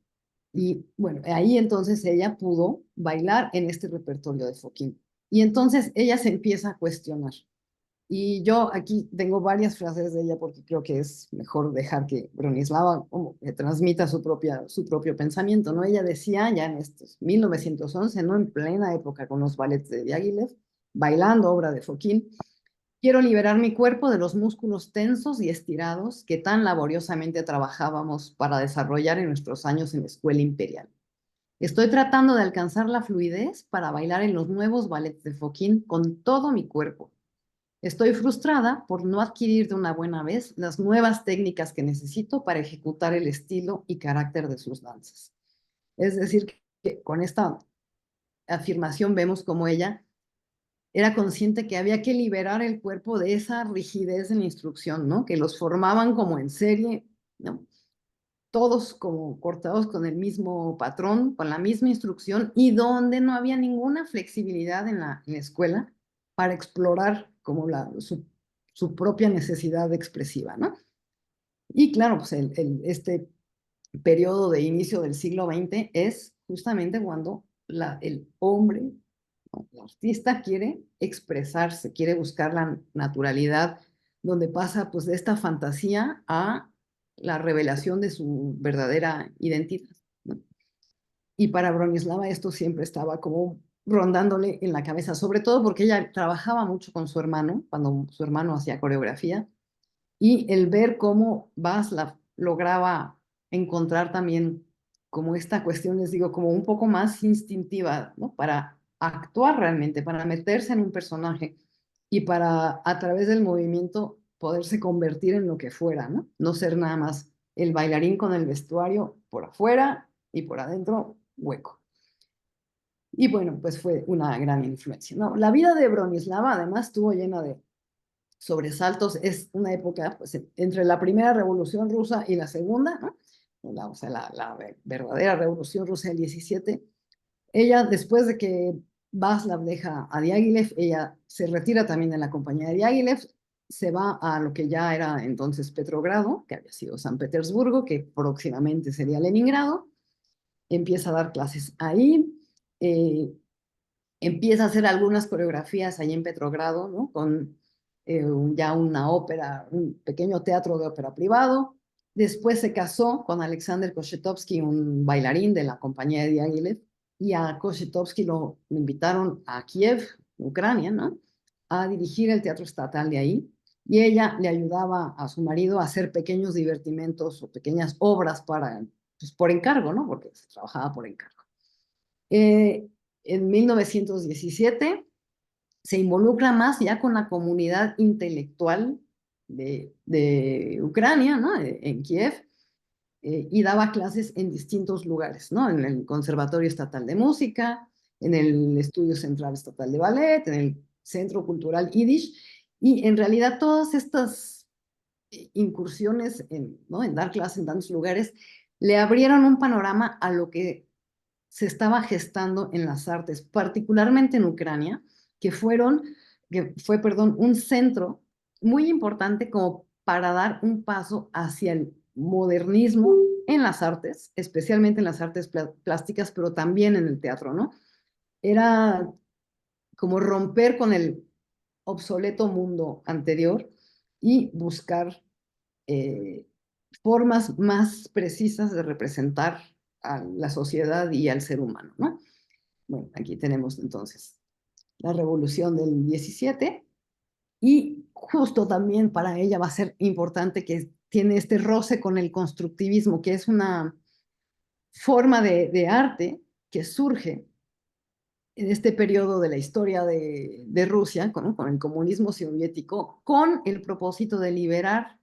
Y bueno, ahí entonces ella pudo bailar en este repertorio de Fokin. Y entonces ella se empieza a cuestionar. Y yo aquí tengo varias frases de ella porque creo que es mejor dejar que Bronislava como que transmita su propio pensamiento, ¿no? Ella decía ya en estos 1911, ¿no? En plena época con los ballets de Diaghilev, bailando obra de Fokin, quiero liberar mi cuerpo de los músculos tensos y estirados que tan laboriosamente trabajábamos para desarrollar en nuestros años en la escuela imperial. Estoy tratando de alcanzar la fluidez para bailar en los nuevos ballets de Fokin con todo mi cuerpo. Estoy frustrada por no adquirir de una buena vez las nuevas técnicas que necesito para ejecutar el estilo y carácter de sus danzas. Es decir, que con esta afirmación vemos como ella era consciente que había que liberar el cuerpo de esa rigidez en la instrucción, ¿no? Que los formaban como en serie, ¿no? Todos como cortados con el mismo patrón, con la misma instrucción y donde no había ninguna flexibilidad en la escuela para explorar como su propia necesidad expresiva, ¿no? Y claro, pues este periodo de inicio del siglo XX es justamente cuando el hombre, ¿no? El artista quiere expresarse, quiere buscar la naturalidad, donde pasa pues de esta fantasía a la revelación de su verdadera identidad, ¿no? Y para Bronislava esto siempre estaba como rondándole en la cabeza, sobre todo porque ella trabajaba mucho con su hermano, cuando su hermano hacía coreografía, y el ver cómo Václav lograba encontrar también como esta cuestión, les digo, como un poco más instintiva, ¿no? Para actuar realmente, para meterse en un personaje y para a través del movimiento poderse convertir en lo que fuera, ¿no? No ser nada más el bailarín con el vestuario por afuera y por adentro hueco. Y bueno, pues fue una gran influencia, ¿no? La vida de Bronislava además estuvo llena de sobresaltos. Es una época pues, entre la primera revolución rusa y la segunda, ¿no? O sea, la verdadera revolución rusa del 17. Ella, después de que Václav deja a Diaghilev, ella se retira también de la compañía de Diaghilev, se va a lo que ya era entonces Petrogrado, que había sido San Petersburgo, que próximamente sería Leningrado, empieza a dar clases ahí, empieza a hacer algunas coreografías ahí en Petrogrado, ¿no? Con ya una ópera, un pequeño teatro de ópera privado. Después se casó con Alexander Koshetovsky, un bailarín de la compañía de Diaghilev, y a Koshetovsky lo invitaron a Kiev, Ucrania, ¿no? A dirigir el teatro estatal de ahí. Y ella le ayudaba a su marido a hacer pequeños divertimentos o pequeñas obras pues, por encargo, ¿no? Porque se trabajaba por encargo. En 1917 se involucra más ya con la comunidad intelectual de Ucrania, ¿no? En Kiev, y daba clases en distintos lugares, ¿no? En el Conservatorio Estatal de Música, en el Estudio Central Estatal de Ballet, en el Centro Cultural Yiddish, y en realidad todas estas incursiones ¿no? en dar clases en tantos lugares le abrieron un panorama a lo que se estaba gestando en las artes, particularmente en Ucrania, que fue, perdón, un centro muy importante como para dar un paso hacia el modernismo en las artes, especialmente en las artes plásticas, pero también en el teatro, ¿no? Era como romper con el obsoleto mundo anterior y buscar formas más precisas de representar a la sociedad y al ser humano, ¿no? Bueno, aquí tenemos entonces la revolución del 17 y justo también para ella va a ser importante que tiene este roce con el constructivismo, que es una forma de arte que surge en este periodo de la historia de Rusia, con el comunismo soviético, con el propósito de liberar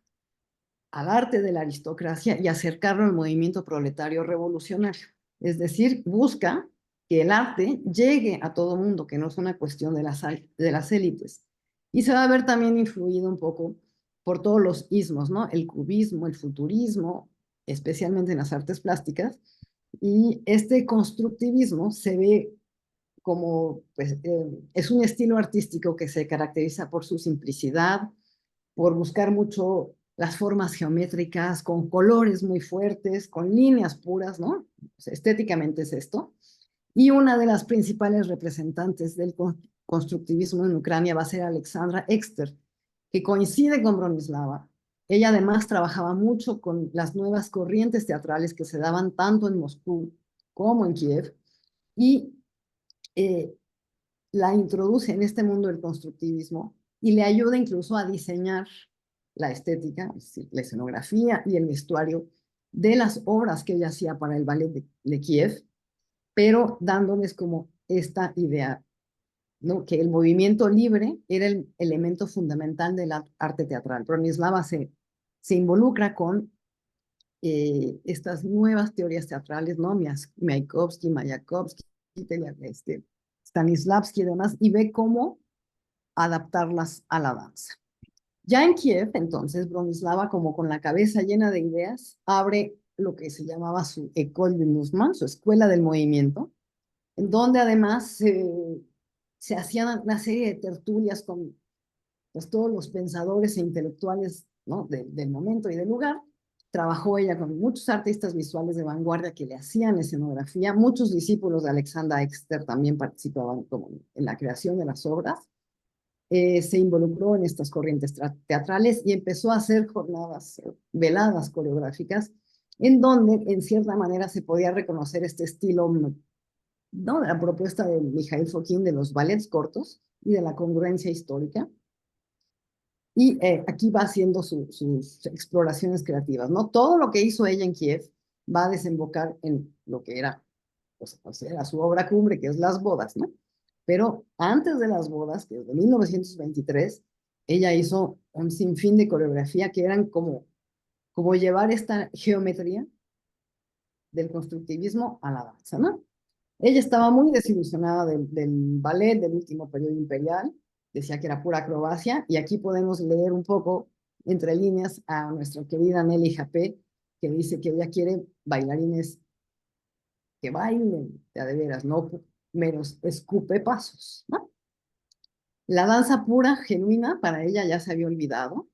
al arte de la aristocracia y acercarlo al movimiento proletario revolucionario. Es decir, busca que el arte llegue a todo mundo, que no es una cuestión de las élites. Y se va a ver también influido un poco por todos los ismos, ¿no? El cubismo, el futurismo, especialmente en las artes plásticas. Y este constructivismo se ve como, pues, es un estilo artístico que se caracteriza por su simplicidad, por buscar mucho las formas geométricas, con colores muy fuertes, con líneas puras, ¿no? O sea, estéticamente es esto. Y una de las principales representantes del constructivismo en Ucrania va a ser Alexandra Exter, que coincide con Bronislava. Ella además trabajaba mucho con las nuevas corrientes teatrales que se daban tanto en Moscú como en Kiev, y la introduce en este mundo del constructivismo y le ayuda incluso a diseñar la estética, es decir, la escenografía y el vestuario de las obras que ella hacía para el ballet de Kiev, pero dándoles como esta idea, ¿no? Que el movimiento libre era el elemento fundamental del arte teatral. Bronislava se involucra con estas nuevas teorías teatrales, ¿no? Mayakovsky, Stanislavski y demás, y ve cómo adaptarlas a la danza. Ya en Kiev, entonces, Bronislava, como con la cabeza llena de ideas, abre lo que se llamaba su École du Mouvement, su escuela del movimiento, en donde además se hacían una serie de tertulias con pues, todos los pensadores e intelectuales, ¿no? del momento y del lugar. Trabajó ella con muchos artistas visuales de vanguardia que le hacían escenografía. Muchos discípulos de Alexandra Exter también participaban como en la creación de las obras. Se involucró en estas corrientes teatrales y empezó a hacer jornadas, veladas coreográficas, en donde en cierta manera se podía reconocer este estilo, ¿no? de la propuesta de Mikhail Fokin de los ballets cortos y de la congruencia histórica. Y aquí va haciendo sus exploraciones creativas, ¿no? Todo lo que hizo ella en Kiev va a desembocar en lo que era, pues, o sea, era su obra cumbre, que es Las Bodas, ¿no? Pero antes de Las Bodas, que es de 1923, ella hizo un sinfín de coreografía que eran como llevar esta geometría del constructivismo a la danza, ¿no? Ella estaba muy desilusionada del ballet del último periodo imperial, decía que era pura acrobacia, y aquí podemos leer un poco entre líneas a nuestra querida Nelly Japé, que dice que ella quiere bailarines que bailen de veras, no menos escupe pasos, ¿no? La danza pura, genuina, para ella ya se había olvidado.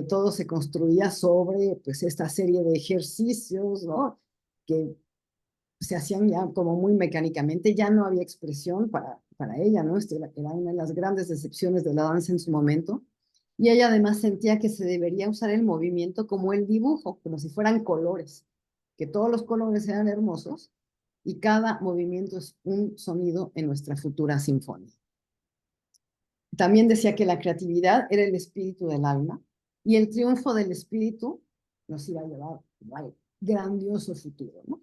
Todo se construía sobre pues esta serie de ejercicios, ¿no? Que se hacían ya como muy mecánicamente, ya no había expresión para ella, ¿no? Esto era una de las grandes decepciones de la danza en su momento. Y ella además sentía que se debería usar el movimiento como el dibujo, como si fueran colores, que todos los colores eran hermosos y cada movimiento es un sonido en nuestra futura sinfonía. También decía que la creatividad era el espíritu del alma y el triunfo del espíritu nos iba a llevar al grandioso futuro, ¿no?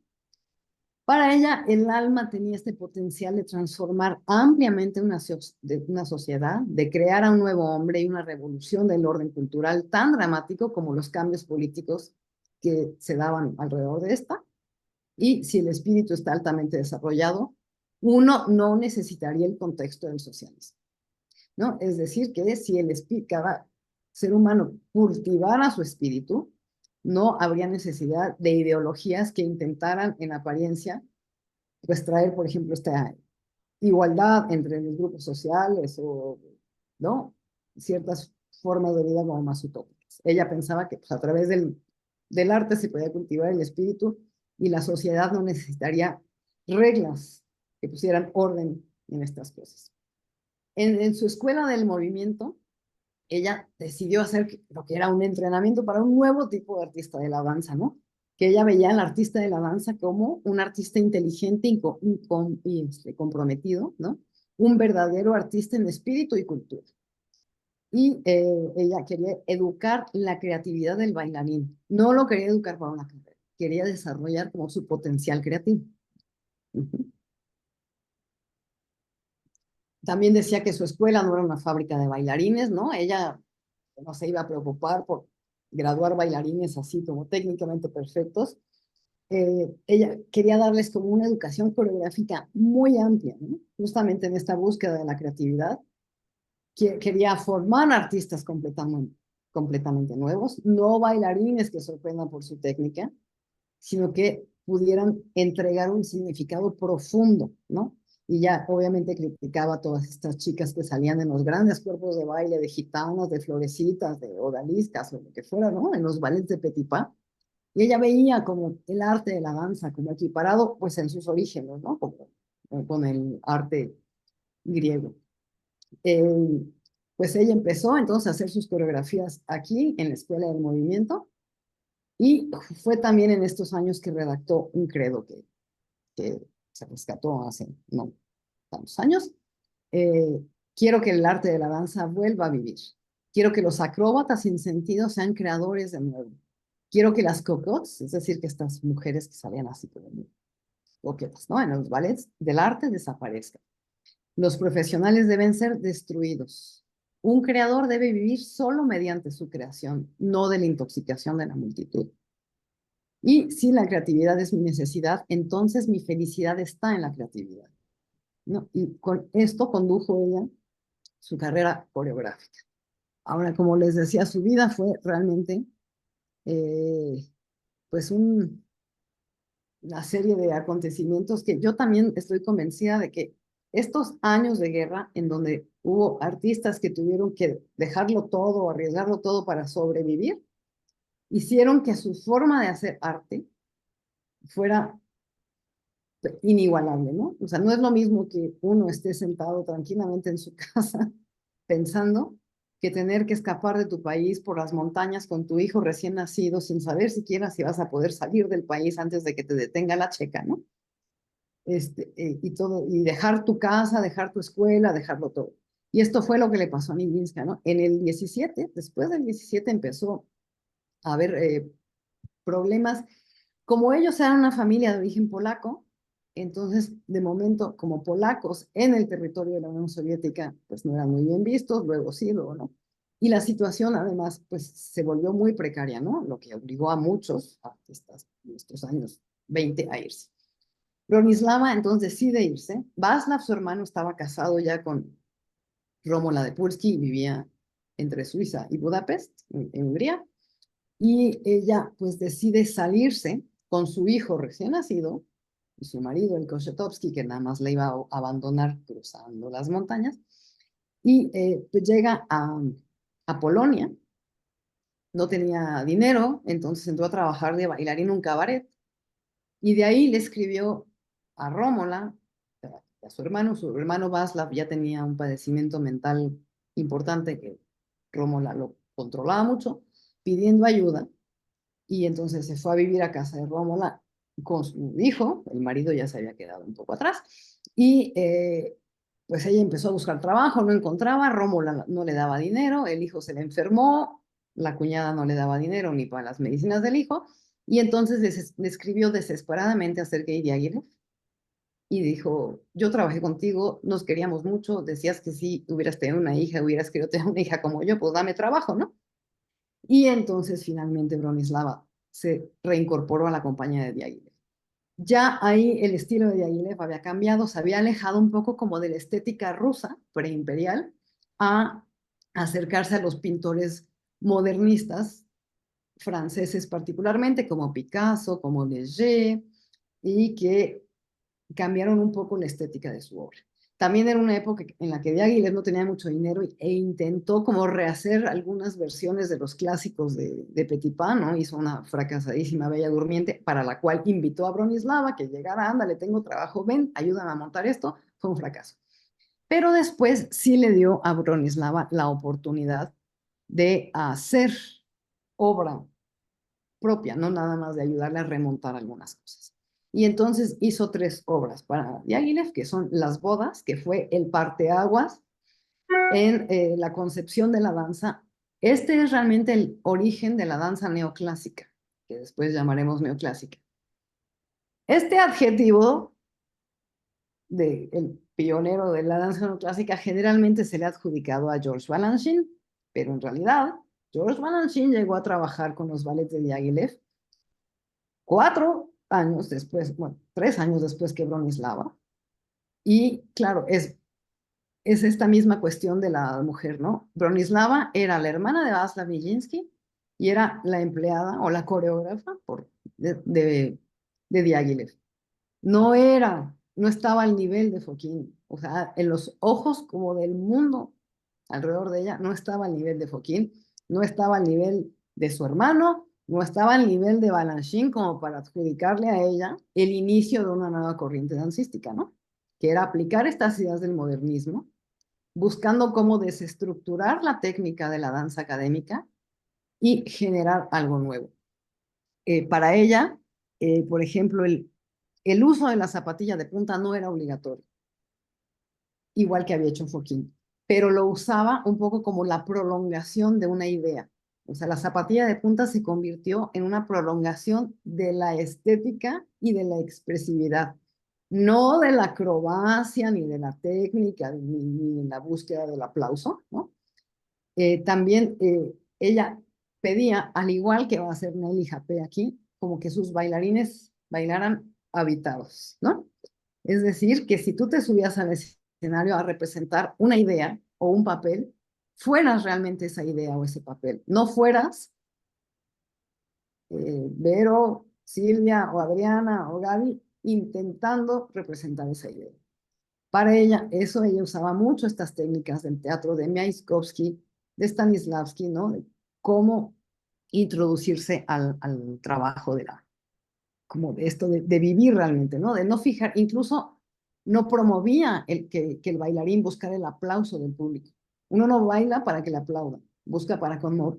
Para ella, el alma tenía este potencial de transformar ampliamente una sociedad, de crear a un nuevo hombre y una revolución del orden cultural tan dramático como los cambios políticos que se daban alrededor de esta. Y si el espíritu está altamente desarrollado, uno no necesitaría el contexto del socialismo, ¿no? Es decir, que si cada ser humano cultivara su espíritu, no habría necesidad de ideologías que intentaran en apariencia pues traer, por ejemplo, esta igualdad entre los grupos sociales o, ¿no? Ciertas formas de vida como más utópicas. Ella pensaba que pues, a través del arte se podía cultivar el espíritu y la sociedad no necesitaría reglas que pusieran orden en estas cosas. En su escuela del movimiento, ella decidió hacer lo que era un entrenamiento para un nuevo tipo de artista de la danza, ¿no? Que ella veía al artista de la danza como un artista inteligente y comprometido, ¿no? Un verdadero artista en espíritu y cultura. Y ella quería educar la creatividad del bailarín, no lo quería educar para una carrera, quería desarrollar como su potencial creativo. También decía que su escuela no era una fábrica de bailarines, ¿no? Ella no se iba a preocupar por graduar bailarines así como técnicamente perfectos. Ella quería darles como una educación coreográfica muy amplia, ¿no? Justamente en esta búsqueda de la creatividad. Quería formar artistas completamente nuevos, no bailarines que sorprendan por su técnica, sino que pudieran entregar un significado profundo, ¿no? Y ya obviamente criticaba a todas estas chicas que salían en los grandes cuerpos de baile de gitanas, de florecitas, de odaliscas o lo que fuera, ¿no? En los ballets de Petipa. Y ella veía como el arte de la danza como equiparado pues en sus orígenes, ¿no? Como, con el arte griego. Pues ella empezó entonces a hacer sus coreografías aquí en la Escuela del Movimiento y fue también en estos años que redactó un credo que se rescató hace no tantos años. Quiero que el arte de la danza vuelva a vivir. Quiero que los acróbatas sin sentido sean creadores de nuevo. Quiero que las cocottes, es decir, que estas mujeres que salían así como coquetas, ¿no? En los ballets del arte desaparezcan. Los profesionales deben ser destruidos. Un creador debe vivir solo mediante su creación, no de la intoxicación de la multitud. Y si la creatividad es mi necesidad, entonces mi felicidad está en la creatividad, ¿no? Y con esto condujo ella su carrera coreográfica. Ahora, como les decía, su vida fue realmente pues una serie de acontecimientos que yo también estoy convencida de que estos años de guerra en donde hubo artistas que tuvieron que dejarlo todo, arriesgarlo todo para sobrevivir, hicieron que su forma de hacer arte fuera inigualable, ¿no? O sea, no es lo mismo que uno esté sentado tranquilamente en su casa pensando que tener que escapar de tu país por las montañas con tu hijo recién nacido sin saber siquiera si vas a poder salir del país antes de que te detenga la checa, ¿no? Y todo, y dejar tu casa, dejar tu escuela, dejarlo todo. Y esto fue lo que le pasó a Nijinská, ¿no? En el 17, después del 17 empezó a haber problemas. Como ellos eran una familia de origen polaco, entonces, de momento, como polacos en el territorio de la Unión Soviética, pues no eran muy bien vistos, luego sí, luego no. Y la situación, además, pues se volvió muy precaria, ¿no? Lo que obligó a muchos artistas en estos años 20 a irse. Bronislava entonces decide irse. Václav, su hermano, estaba casado ya con Rómola de Pulski y vivía entre Suiza y Budapest, en Hungría. Y ella pues decide salirse con su hijo recién nacido y su marido, el Koshetowski, que nada más le iba a abandonar cruzando las montañas. Y pues llega a Polonia. No tenía dinero, entonces entró a trabajar de bailarín en un cabaret. Y de ahí le escribió a Rómola, a su hermano Václav ya tenía un padecimiento mental importante que Rómola lo controlaba mucho, pidiendo ayuda, y entonces se fue a vivir a casa de Rómola con su hijo, el marido ya se había quedado un poco atrás, y pues ella empezó a buscar trabajo, no encontraba, Rómola no le daba dinero, el hijo se le enfermó, la cuñada no le daba dinero ni para las medicinas del hijo, Y entonces le escribió desesperadamente a Sergei Diaghilev y dijo, yo trabajé contigo, nos queríamos mucho, decías que si hubieras tenido una hija, hubieras querido tener una hija como yo, pues dame trabajo, ¿no? Y entonces finalmente Bronislava se reincorporó a la compañía de Diaghilev. Ya ahí el estilo de Diaghilev había cambiado, se había alejado un poco como de la estética rusa preimperial a acercarse a los pintores modernistas franceses particularmente, como Picasso, como Leger, y que cambiaron un poco la estética de su obra. También era una época en la que Diaghilev no tenía mucho dinero e intentó como rehacer algunas versiones de los clásicos de Petipa, ¿no? Hizo una fracasadísima Bella Durmiente, para la cual invitó a Bronislava que llegara, ándale, tengo trabajo, ven, ayúdame a montar esto. Fue un fracaso. Pero después sí le dio a Bronislava la oportunidad de hacer obra propia, no nada más de ayudarle a remontar algunas cosas. Y entonces hizo 3 obras para Diaghilev, que son Las Bodas, que fue el parteaguas en la concepción de la danza. Este es realmente el origen de la danza neoclásica, que después llamaremos neoclásica. Este adjetivo de el pionero de la danza neoclásica generalmente se le ha adjudicado a Georges Balanchine, pero en realidad Georges Balanchine llegó a trabajar con los ballets de Diaghilev 4 años después, bueno, 3 años después que Bronislava. Y claro, es esta misma cuestión de la mujer, ¿no? Bronislava era la hermana de Václav Nijinsky y era la empleada o la coreógrafa de Diaghilev. No estaba al nivel de Fokine, o sea, en los ojos como del mundo alrededor de ella, no estaba al nivel de Fokine, no estaba al nivel de su hermano, no estaba al nivel de Balanchine como para adjudicarle a ella el inicio de una nueva corriente dancística, ¿no? Que era aplicar estas ideas del modernismo, buscando cómo desestructurar la técnica de la danza académica y generar algo nuevo. Para ella, por ejemplo, el uso de la zapatilla de punta no era obligatorio, igual que había hecho Fokine, pero lo usaba un poco como la prolongación de una idea. O sea, la zapatilla de punta se convirtió en una prolongación de la estética y de la expresividad, no de la acrobacia, ni de la técnica, ni en la búsqueda del aplauso, ¿no? También ella pedía, al igual que va a hacer Nelly Japé aquí, como que sus bailarines bailaran habitados, ¿no? Es decir, que si tú te subías al escenario a representar una idea o un papel, fueras realmente esa idea o ese papel, no fueras Vero, Silvia o Adriana o Gaby intentando representar esa idea. Para ella, ella usaba mucho estas técnicas del teatro de Miaskovsky, de Stanislavski, ¿no? De cómo introducirse al trabajo como de esto de vivir realmente, ¿no? De no fijar, incluso no promovía que el bailarín buscara el aplauso del público. Uno no baila para que le aplaudan,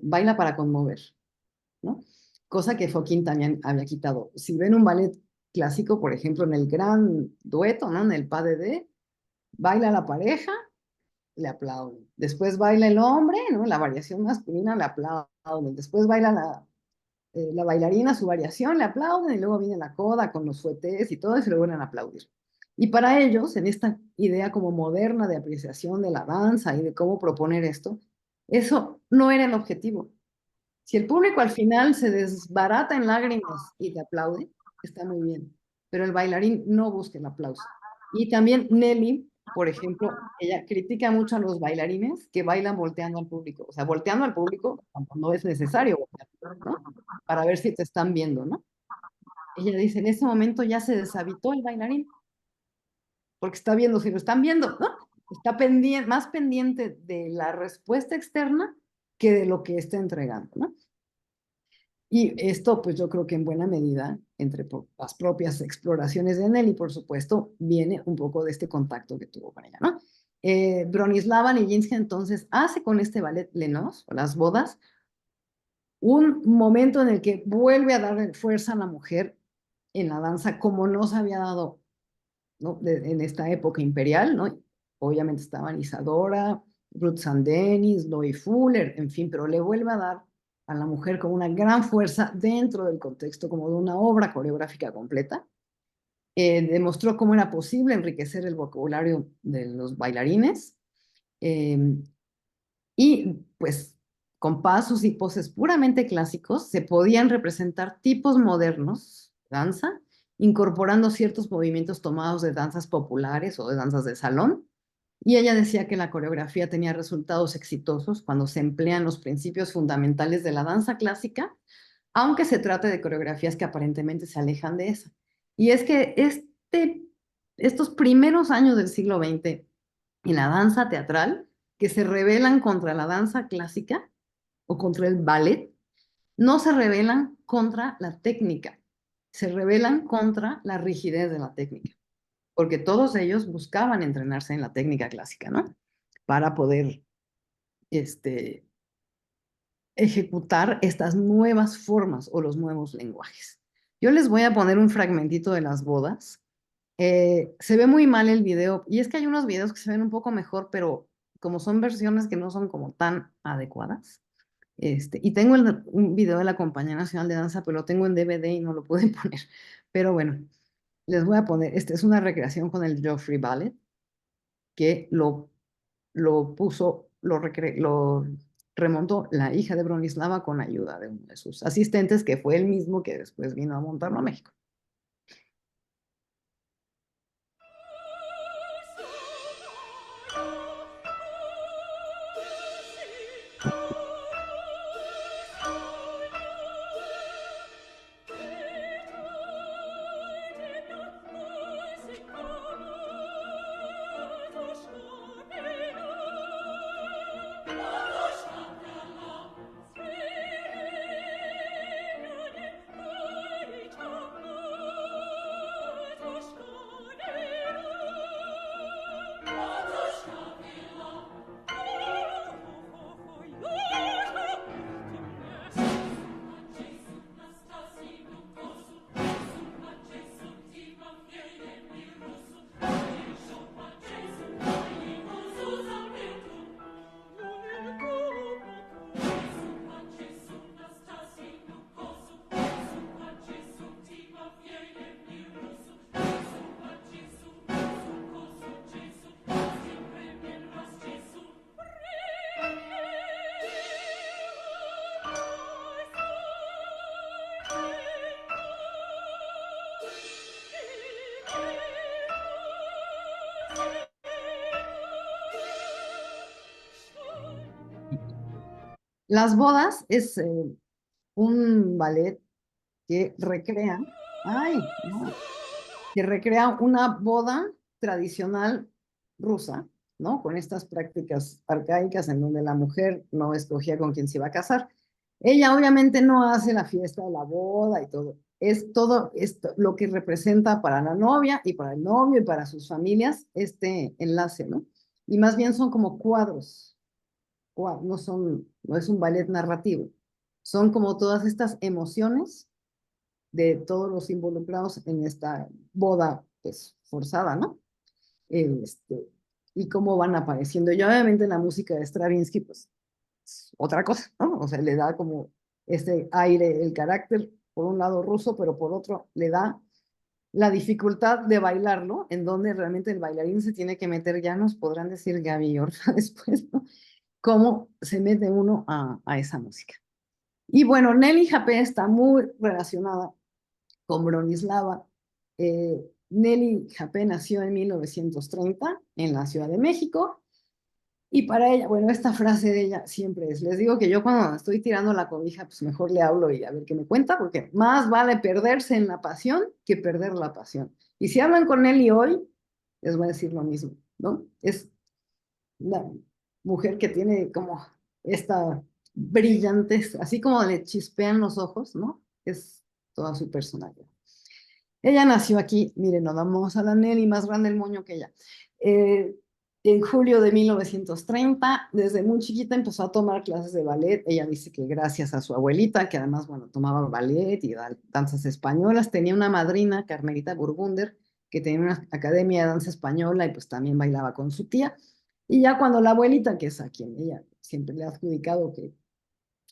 baila para conmover, ¿no? Cosa que Fokine también había quitado. Si ven un ballet clásico, por ejemplo, en el gran dueto, ¿no? En el pas de deux, baila la pareja, le aplauden. Después baila el hombre, ¿no? La variación masculina, le aplauden. Después baila la bailarina, su variación, le aplauden, y luego viene la coda con los fuetes y todo, y se le vuelven a aplaudir. Y para ellos, en esta idea como moderna de apreciación de la danza y de cómo proponer esto, eso no era el objetivo. Si el público al final se desbarata en lágrimas y te aplaude, está muy bien, pero el bailarín no busca el aplauso. Y también Nelly, por ejemplo, ella critica mucho a los bailarines que bailan volteando al público, o sea, volteando al público cuando no es necesario voltear, ¿no? Para ver si te están viendo, ¿no? Ella dice, en ese momento ya se deshabitó el bailarín, porque está viendo si lo están viendo, ¿no? Está más pendiente de la respuesta externa que de lo que está entregando, ¿no? Y esto, pues yo creo que en buena medida, entre las propias exploraciones de Nelly, por supuesto, viene un poco de este contacto que tuvo con ella, ¿no? Bronislava Nijinsky entonces hace con este ballet Les Noces, o Las Bodas, un momento en el que vuelve a dar fuerza a la mujer en la danza como no se había dado, ¿no? En esta época imperial, ¿no? Obviamente estaban Isadora, Ruth Sandenis, Loie Fuller, en fin, pero le vuelve a dar a la mujer como una gran fuerza dentro del contexto como de una obra coreográfica completa. Demostró cómo era posible enriquecer el vocabulario de los bailarines y pues con pasos y poses puramente clásicos se podían representar tipos modernos de danza, incorporando ciertos movimientos tomados de danzas populares o de danzas de salón. Y ella decía que la coreografía tenía resultados exitosos cuando se emplean los principios fundamentales de la danza clásica, aunque se trate de coreografías que aparentemente se alejan de esa. Y es que estos primeros años del siglo XX en la danza teatral, que se rebelan contra la danza clásica o contra el ballet, no se rebelan contra la técnica, se rebelan contra la rigidez de la técnica, porque todos ellos buscaban entrenarse en la técnica clásica, ¿no? Para poder ejecutar estas nuevas formas o los nuevos lenguajes. Yo les voy a poner un fragmentito de las bodas. Se ve muy mal el video, y es que hay unos videos que se ven un poco mejor, pero como son versiones que no son como tan adecuadas. Y tengo un video de la Compañía Nacional de Danza, pero lo tengo en DVD y no lo pude poner. Pero bueno, les voy a poner, es una recreación con el Joffrey Ballet, que lo puso, lo remontó la hija de Bronislava con ayuda de uno de sus asistentes, que fue el mismo que después vino a montarlo a México. Las bodas es un ballet que recrea, que recrea una boda tradicional rusa, ¿no? Con estas prácticas arcaicas en donde la mujer no escogía con quién se iba a casar. Ella obviamente no hace la fiesta de la boda y todo. Es todo esto lo que representa para la novia y para el novio y para sus familias este enlace, ¿no? Y más bien son como cuadros, no es un ballet narrativo, son como todas estas emociones de todos los involucrados en esta boda, pues, forzada, ¿no? Y cómo van apareciendo. Y obviamente la música de Stravinsky, pues, es otra cosa, ¿no? O sea, le da como este aire, el carácter, por un lado ruso, pero por otro le da la dificultad de bailarlo, en donde realmente el bailarín se tiene que meter, ya nos podrán decir Gaby y Orfa después, ¿no? Cómo se mete uno a esa música. Y bueno, Nelly Japé está muy relacionada con Bronislava. Nelly Japé nació en 1930 en la Ciudad de México, y para ella, bueno, esta frase de ella siempre es, les digo que yo cuando estoy tirando la cobija, pues mejor le hablo y a ver qué me cuenta, porque más vale perderse en la pasión que perder la pasión. Y si hablan con Nelly hoy, les voy a decir lo mismo, ¿no? Es una mujer que tiene como esta brillantez, así como le chispean los ojos, ¿no? Es toda su personalidad. Ella nació aquí, miren, nos vamos a la Nelly, más grande el moño que ella. En julio de 1930, desde muy chiquita empezó a tomar clases de ballet. Ella dice que gracias a su abuelita, que además, bueno, tomaba ballet y danzas españolas, tenía una madrina, Carmelita Burgunder, que tenía una academia de danza española y pues también bailaba con su tía. Y ya cuando la abuelita, que es a quien ella siempre le ha adjudicado que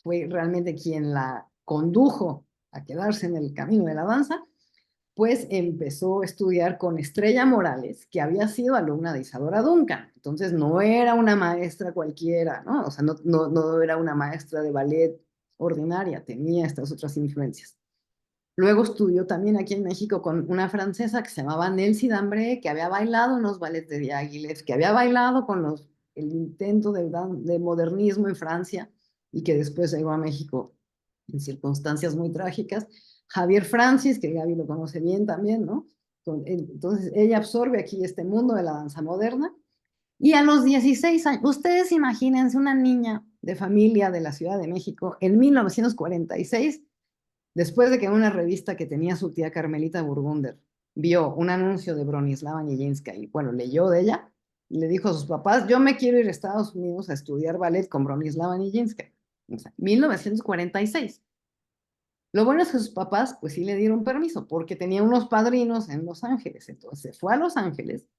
fue realmente quien la condujo a quedarse en el camino de la danza, pues empezó a estudiar con Estrella Morales, que había sido alumna de Isadora Duncan. Entonces no era una maestra cualquiera, ¿no? O sea, no era una maestra de ballet ordinaria, tenía estas otras influencias. Luego estudió también aquí en México con una francesa que se llamaba Nelsie Dambré, que había bailado en los ballets de Diaghilev, que había bailado con el intento de modernismo en Francia y que después llegó a México en circunstancias muy trágicas. Javier Francis, que Gaby lo conoce bien también, ¿no? Entonces ella absorbe aquí este mundo de la danza moderna y a los 16 años, ustedes imagínense una niña de familia de la Ciudad de México en 1946, después de que una revista que tenía su tía Carmelita Burgunder vio un anuncio de Bronislava Nijinská y bueno, leyó de ella, y le dijo a sus papás, yo me quiero ir a Estados Unidos a estudiar ballet con Bronislava Nijinská. O sea, 1946. Lo bueno es que sus papás pues sí le dieron permiso porque tenía unos padrinos en Los Ángeles, entonces fue a Los Ángeles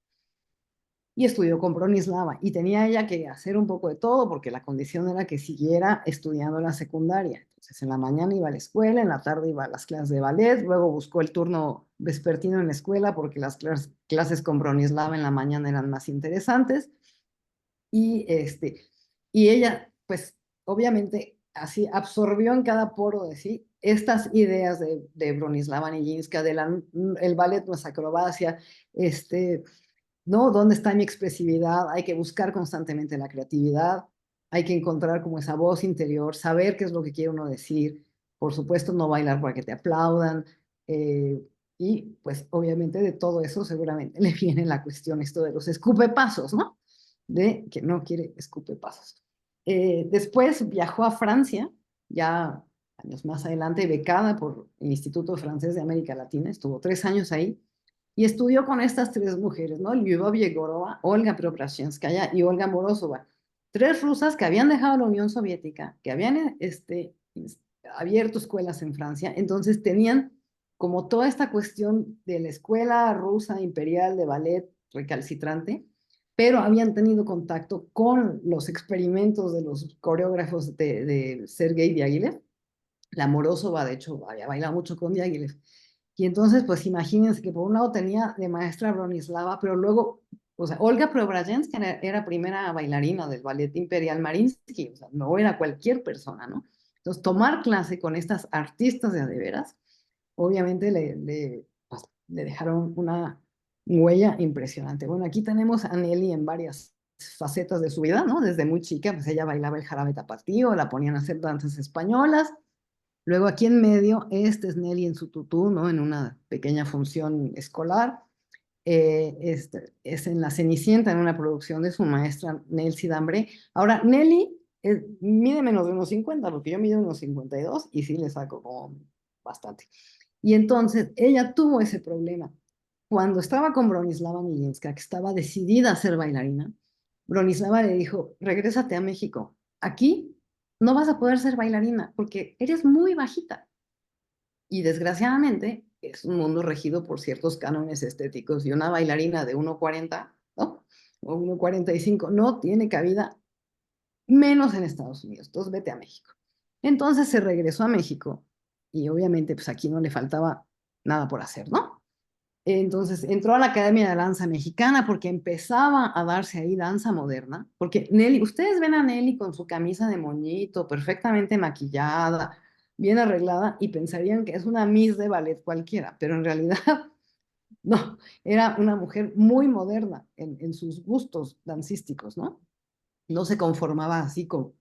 y estudió con Bronislava y tenía ella que hacer un poco de todo porque la condición era que siguiera estudiando la secundaria. Entonces en la mañana iba a la escuela, en la tarde iba a las clases de ballet, luego buscó el turno vespertino en la escuela porque las clases con Bronislava en la mañana eran más interesantes y, y ella pues obviamente así absorbió en cada poro de sí estas ideas de Bronislava Nijinská, el ballet no es acrobacia, ¿no? ¿Dónde está mi expresividad? Hay que buscar constantemente la creatividad, hay que encontrar como esa voz interior, saber qué es lo que quiere uno decir, por supuesto no bailar para que te aplaudan, y pues obviamente de todo eso seguramente le viene la cuestión esto de los escupepasos, ¿no? De que no quiere escupepasos. Después viajó a Francia, ya años más adelante, becada por el Instituto Francés de América Latina, estuvo 3 años ahí, y estudió con estas 3 mujeres, ¿no? Lyubov Yegorova, Olga Preobrazhenskaya y Olga Morozova, 3 rusas que habían dejado la Unión Soviética, que habían abierto escuelas en Francia, entonces tenían como toda esta cuestión de la escuela rusa imperial de ballet recalcitrante, pero habían tenido contacto con los experimentos de los coreógrafos de Sergei Diaghilev. La Morozova, de hecho, había bailado mucho con Diaghilev. Y entonces, pues imagínense que por un lado tenía de maestra Bronislava, pero luego, o sea, Olga Preobrazhenskaya era primera bailarina del Ballet Imperial Mariinsky, o sea, no era cualquier persona, ¿no? Entonces, tomar clase con estas artistas de veras, obviamente pues, le dejaron una huella impresionante. Bueno, aquí tenemos a Nelly en varias facetas de su vida, ¿no? Desde muy chica, pues ella bailaba el jarabe tapatío, la ponían a hacer danzas españolas. Luego aquí en medio, este es Nelly en su tutú, ¿no? En una pequeña función escolar. Es en La Cenicienta, en una producción de su maestra Nelsie Dambré. Ahora, Nelly mide menos de 1,50, porque yo mido 1,52 y sí le saco como bastante. Y entonces ella tuvo ese problema. Cuando estaba con Bronislava Nijinská, que estaba decidida a ser bailarina, Bronislava le dijo, regrésate a México. Aquí no vas a poder ser bailarina porque eres muy bajita. Y desgraciadamente es un mundo regido por ciertos cánones estéticos y una bailarina de 1,40, ¿no? O 1,45 no tiene cabida, menos en Estados Unidos. Entonces vete a México. Entonces se regresó a México y obviamente pues aquí no le faltaba nada por hacer, ¿no? Entonces entró a la Academia de Danza Mexicana porque empezaba a darse ahí danza moderna, porque Nelly, ustedes ven a Nelly con su camisa de moñito, perfectamente maquillada, bien arreglada, y pensarían que es una Miss de ballet cualquiera, pero en realidad no, era una mujer muy moderna en sus gustos dancísticos, ¿no? No se conformaba así con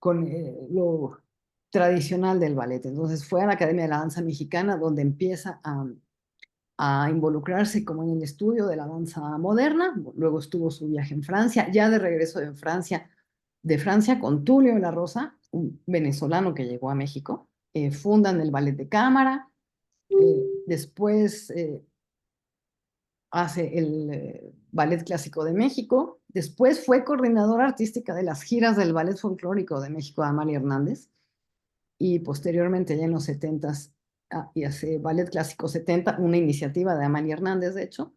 lo tradicional del ballet. Entonces fue a la Academia de la Danza Mexicana donde empieza a involucrarse como en el estudio de la danza moderna. Luego estuvo su viaje en Francia, ya de regreso de Francia con Tulio de la Rosa, un venezolano que llegó a México. Fundan el ballet de cámara, después hace el Ballet Clásico de México, después fue coordinadora artística de las giras del Ballet Folclórico de México de Amalia Hernández, y posteriormente ya en los 70s y hace Ballet Clásico 70, una iniciativa de Amalia Hernández, de hecho,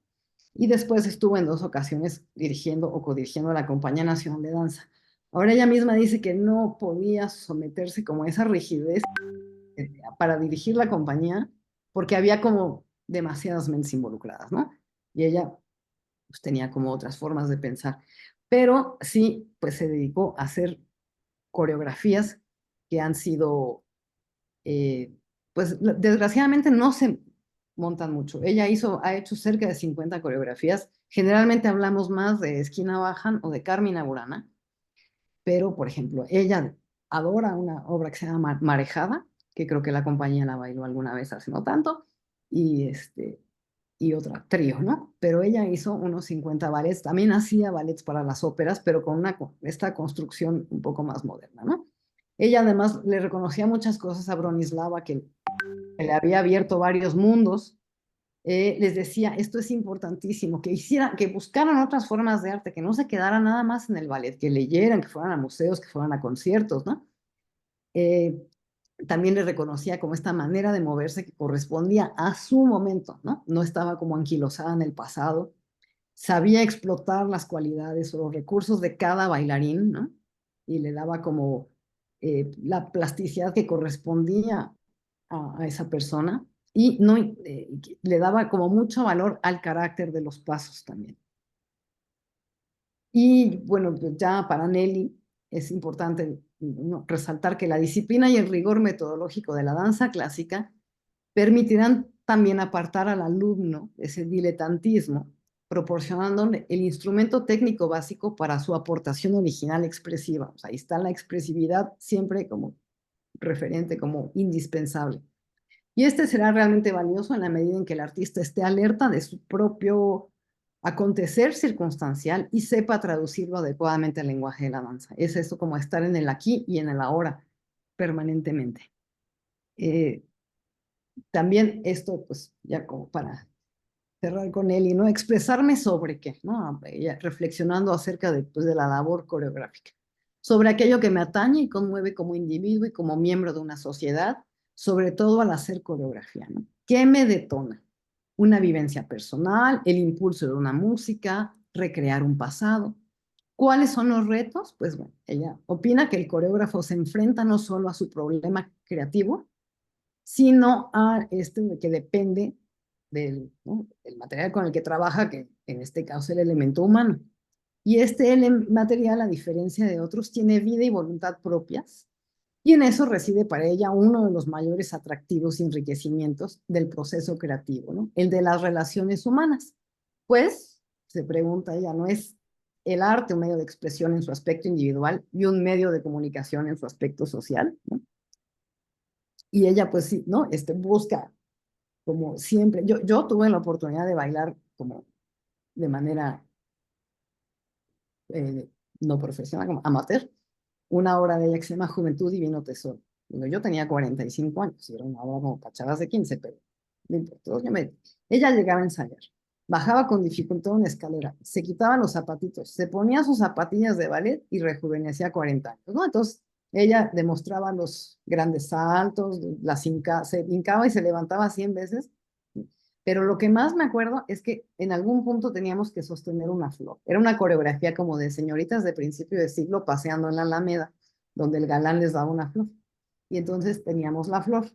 y después estuvo en 2 ocasiones dirigiendo o codirigiendo la Compañía Nacional de Danza. Ahora ella misma dice que no podía someterse como a esa rigidez para dirigir la compañía porque había como demasiadas mentes involucradas, ¿no? Y ella pues tenía como otras formas de pensar. Pero sí, pues se dedicó a hacer coreografías que han sido, pues desgraciadamente no se montan mucho. Ella ha hecho cerca de 50 coreografías. Generalmente hablamos más de Esquina Bajan o de Carmina Burana, pero por ejemplo, ella adora una obra que se llama Marejada, que creo que la compañía la bailó alguna vez hace no tanto, y y otra, Trío, ¿no? Pero ella hizo unos 50 ballets, también hacía ballets para las óperas, pero con esta construcción un poco más moderna, ¿no? Ella además le reconocía muchas cosas a Bronislava, que le había abierto varios mundos. Les decía, esto es importantísimo, que buscaran otras formas de arte, que no se quedaran nada más en el ballet, que leyeran, que fueran a museos, que fueran a conciertos, ¿no? Eh, También le reconocía como esta manera de moverse que correspondía a su momento, ¿no? No estaba como anquilosada en el pasado, sabía explotar las cualidades o los recursos de cada bailarín, ¿no? Y le daba como la plasticidad que correspondía a esa persona y no, le daba como mucho valor al carácter de los pasos también. Y bueno, pues ya para Nelly es importante resaltar que la disciplina y el rigor metodológico de la danza clásica permitirán también apartar al alumno de ese diletantismo, proporcionándole el instrumento técnico básico para su aportación original expresiva. O sea, ahí está la expresividad siempre como referente, como indispensable. Y este será realmente valioso en la medida en que el artista esté alerta de su propio acontecer circunstancial y sepa traducirlo adecuadamente al lenguaje de la danza. Es eso como estar en el aquí y en el ahora permanentemente. También esto, pues ya como para cerrar con él y no expresarme sobre qué, ¿no? Ella reflexionando acerca de, pues, de la labor coreográfica, sobre aquello que me atañe y conmueve como individuo y como miembro de una sociedad, sobre todo al hacer coreografía, ¿no? ¿Qué me detona? Una vivencia personal, el impulso de una música, recrear un pasado. ¿Cuáles son los retos? Pues bueno, ella opina que el coreógrafo se enfrenta no solo a su problema creativo, sino a este que depende ¿no? del material con el que trabaja, que en este caso es el elemento humano. Y este material, a diferencia de otros, tiene vida y voluntad propias, y en eso reside para ella uno de los mayores atractivos y enriquecimientos del proceso creativo, ¿no? El de las relaciones humanas. Pues, se pregunta ella, ¿no es el arte un medio de expresión en su aspecto individual y un medio de comunicación en su aspecto social, ¿no? Y ella, pues sí, ¿no? Busca como siempre. Yo tuve la oportunidad de bailar como de manera eh, no profesional, como amateur, una obra de ella que se llama Juventud Divino Tesoro. Bueno, yo tenía 45 años y era una obra como para de 15, pero no importa. Ella llegaba a ensayar, bajaba con dificultad una escalera, se quitaba los zapatitos, se ponía sus zapatillas de ballet y rejuvenecía 40 años, ¿no? Entonces, ella demostraba los grandes saltos, se hincaba y se levantaba 100 veces, pero lo que más me acuerdo es que en algún punto teníamos que sostener una flor. Era una coreografía como de señoritas de principio de siglo paseando en la Alameda, donde el galán les daba una flor. Y entonces teníamos la flor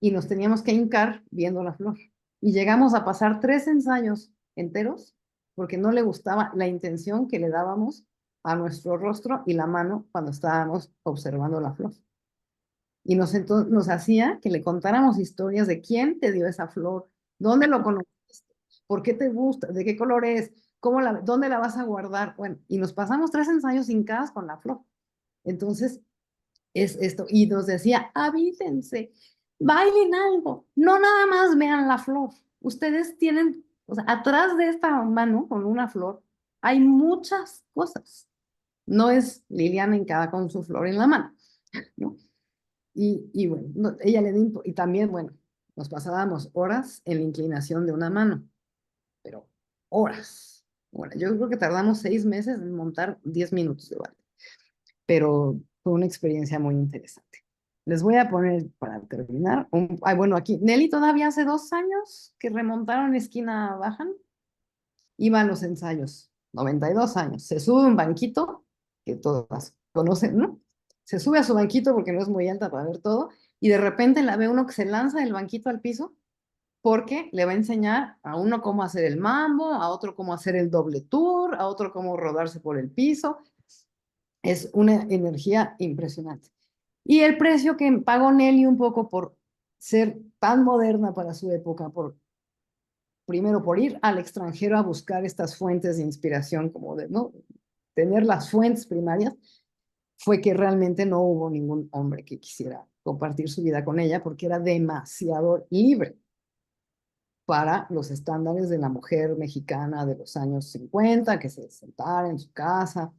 y nos teníamos que hincar viendo la flor. Y llegamos a pasar 3 ensayos enteros porque no le gustaba la intención que le dábamos a nuestro rostro y la mano cuando estábamos observando la flor. Y nos hacía que le contáramos historias de quién te dio esa flor, dónde lo conociste, por qué te gusta, de qué color es, dónde la vas a guardar. Bueno, y nos pasamos 3 ensayos hincadas con la flor. Entonces, es esto. Y nos decía, avítense, bailen algo, no nada más vean la flor. Ustedes tienen, o sea, atrás de esta mano con una flor, hay muchas cosas. No es Liliana hincada con su flor en la mano, ¿no? Y bueno, ella le dio, y también, bueno, nos pasábamos horas en la inclinación de una mano, pero horas. Bueno, yo creo que tardamos 6 meses en montar 10 minutos de baile, pero fue una experiencia muy interesante. Les voy a poner, para terminar, bueno, aquí, Nelly todavía hace 2 años que remontaron Esquina Bajan, iba a los ensayos, 92 años, se sube un banquito que todas conocen, ¿no? Se sube a su banquito porque no es muy alta para ver todo, y de repente la ve uno que se lanza del banquito al piso porque le va a enseñar a uno cómo hacer el mambo, a otro cómo hacer el doble tour, a otro cómo rodarse por el piso. Es una energía impresionante. Y el precio que pagó Nelly un poco por ser tan moderna para su época, primero por ir al extranjero a buscar estas fuentes de inspiración, como de, ¿no?, tener las fuentes primarias, fue que realmente no hubo ningún hombre que quisiera compartir su vida con ella porque era demasiado libre para los estándares de la mujer mexicana de los años 50, que se sentara en su casa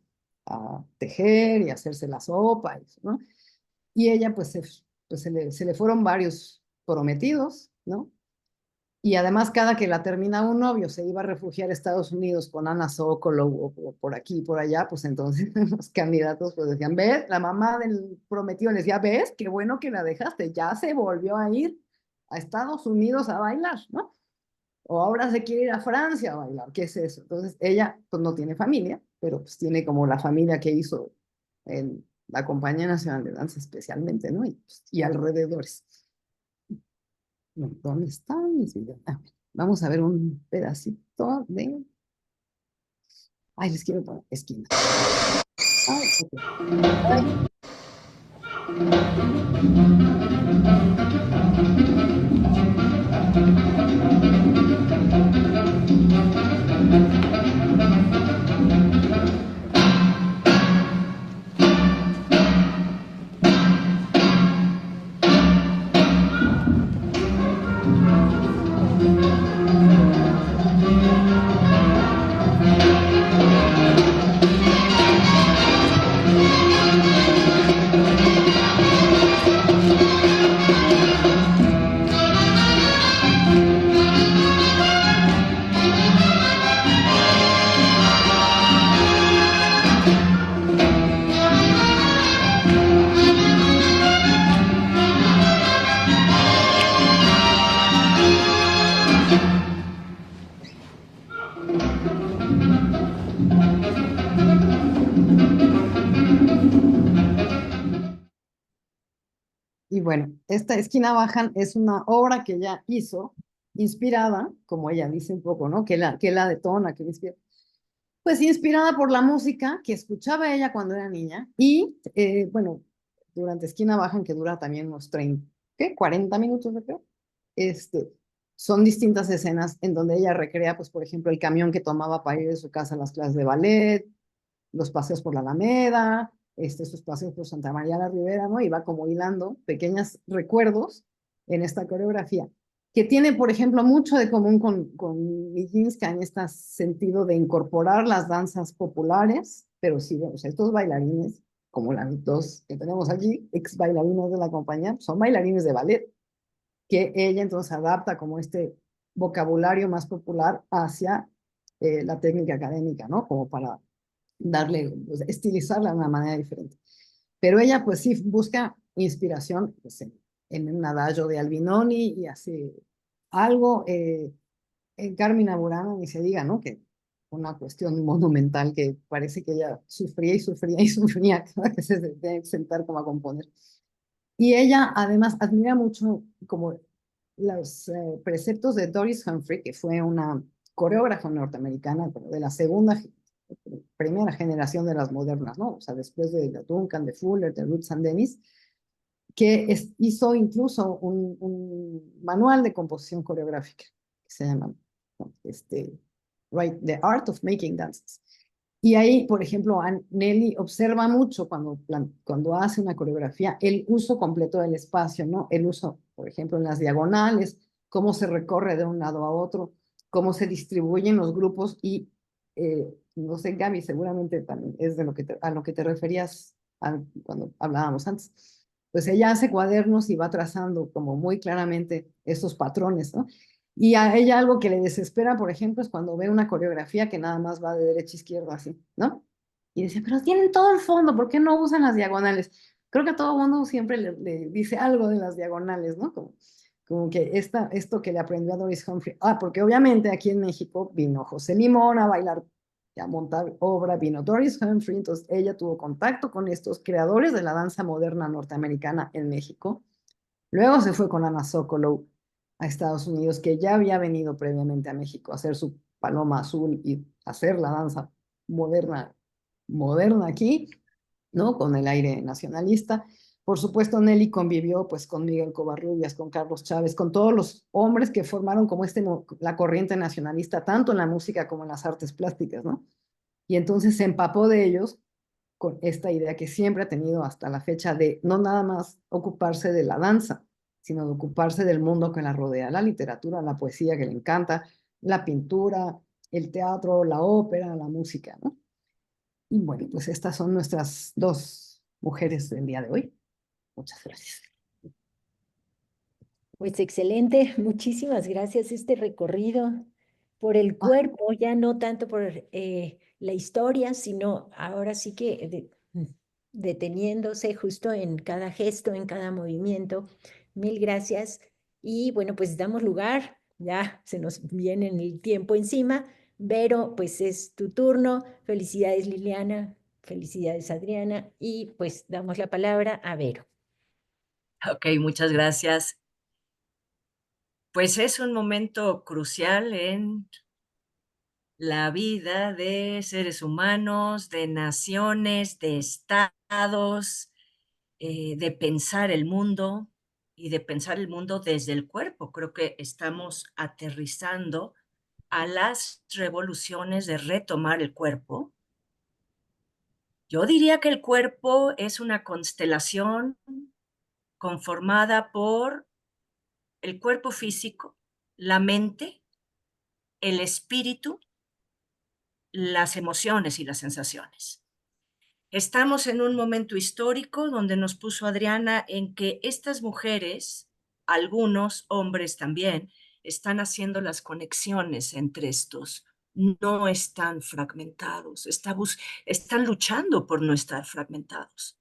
a tejer y hacerse la sopa, ¿no? Y ella pues se le fueron varios prometidos, ¿no? Y además cada que la terminaba un novio se iba a refugiar a Estados Unidos con Ana Sokolow o por aquí y por allá, pues entonces los candidatos pues decían, ¿ves? La mamá del prometido les decía, ¿ves? Qué bueno que la dejaste, ya se volvió a ir a Estados Unidos a bailar, ¿no? O ahora se quiere ir a Francia a bailar, ¿qué es eso? Entonces ella pues no tiene familia, pero pues tiene como la familia que hizo en la Compañía Nacional de Danza especialmente, ¿no? Y alrededores. ¿Dónde están mis videos? Vamos a ver un pedacito de... Ay, les quiero poner esquina. Ay, ok. Y bueno, esta Esquina Bajan es una obra que ella hizo, inspirada, como ella dice un poco, ¿no? Que la detona, que la inspira. Pues inspirada por la música que escuchaba ella cuando era niña y, bueno, durante Esquina Bajan, que dura también unos 30, ¿qué? 40 minutos, yo creo. Este, son distintas escenas en donde ella recrea, pues, por ejemplo, el camión que tomaba para ir de su casa a las clases de ballet, los paseos por la Alameda, sus paseos por Santa María la Ribera, ¿no? Y va como hilando pequeños recuerdos en esta coreografía, que tiene, por ejemplo, mucho de común con Nijinsky en este sentido de incorporar las danzas populares, pero sí, o sea, estos bailarines, como las dos que tenemos aquí, ex bailarinos de la compañía, son bailarines de ballet, que ella entonces adapta como este vocabulario más popular hacia la técnica académica, ¿no? Como para darle, pues, estilizarla de una manera diferente. Pero ella pues sí busca inspiración pues, en un adagio de Albinoni y hace algo en Carmina Burana, ni se diga, ¿no? Que una cuestión monumental que parece que ella sufría y sufría y sufría cada que se tenía que sentar como a componer. Y ella además admira mucho como los preceptos de Doris Humphrey, que fue una coreógrafa norteamericana, pero de la primera generación de las modernas, ¿no? O sea, después de Duncan, de Fuller, de Roots and Dennis, que hizo incluso un manual de composición coreográfica, que se llama, ¿no? Right, The Art of Making Dances. Y ahí, por ejemplo, Nelly observa mucho cuando hace una coreografía el uso completo del espacio, ¿no? El uso, por ejemplo, en las diagonales, cómo se recorre de un lado a otro, cómo se distribuyen los grupos y, no sé, Gaby, seguramente también es a lo que te referías cuando hablábamos antes. Pues ella hace cuadernos y va trazando como muy claramente estos patrones, ¿no? Y a ella algo que le desespera, por ejemplo, es cuando ve una coreografía que nada más va de derecha a izquierda, así, ¿no? Y dice, pero tienen todo el fondo, ¿por qué no usan las diagonales? Creo que a todo mundo siempre le dice algo de las diagonales, ¿no? Como que esto que le aprendió a Doris Humphrey. Porque obviamente aquí en México vino José Limón a bailar a montar obra, vino Doris Humphrey, entonces ella tuvo contacto con estos creadores de la danza moderna norteamericana en México. Luego se fue con Anna Sokolow a Estados Unidos, que ya había venido previamente a México a hacer su Paloma Azul y hacer la danza moderna, moderna aquí, ¿no? Con el aire nacionalista. Por supuesto, Nelly convivió pues con Miguel Covarrubias, con Carlos Chávez, con todos los hombres que formaron como la corriente nacionalista, tanto en la música como en las artes plásticas, ¿no? Y entonces se empapó de ellos con esta idea que siempre ha tenido hasta la fecha de no nada más ocuparse de la danza, sino de ocuparse del mundo que la rodea, la literatura, la poesía que le encanta, la pintura, el teatro, la ópera, la música, ¿no? Y bueno, pues estas son nuestras dos mujeres del día de hoy. Muchas gracias. Pues excelente, muchísimas gracias. Este recorrido por el cuerpo, ya no tanto por la historia, sino ahora sí que deteniéndose justo en cada gesto, en cada movimiento. Mil gracias. Y bueno, pues damos lugar, ya se nos viene el tiempo encima. Vero, pues es tu turno. Felicidades, Liliana. Felicidades, Adriana. Y pues damos la palabra a Vero. Ok, muchas gracias. Pues es un momento crucial en la vida de seres humanos, de naciones, de estados, de pensar el mundo y de pensar el mundo desde el cuerpo. Creo que estamos aterrizando a las revoluciones de retomar el cuerpo. Yo diría que el cuerpo es una constelación conformada por el cuerpo físico, la mente, el espíritu, las emociones y las sensaciones. Estamos en un momento histórico donde nos puso Adriana en que estas mujeres, algunos hombres también, están haciendo las conexiones entre estos. No están fragmentados, están luchando por no estar fragmentados.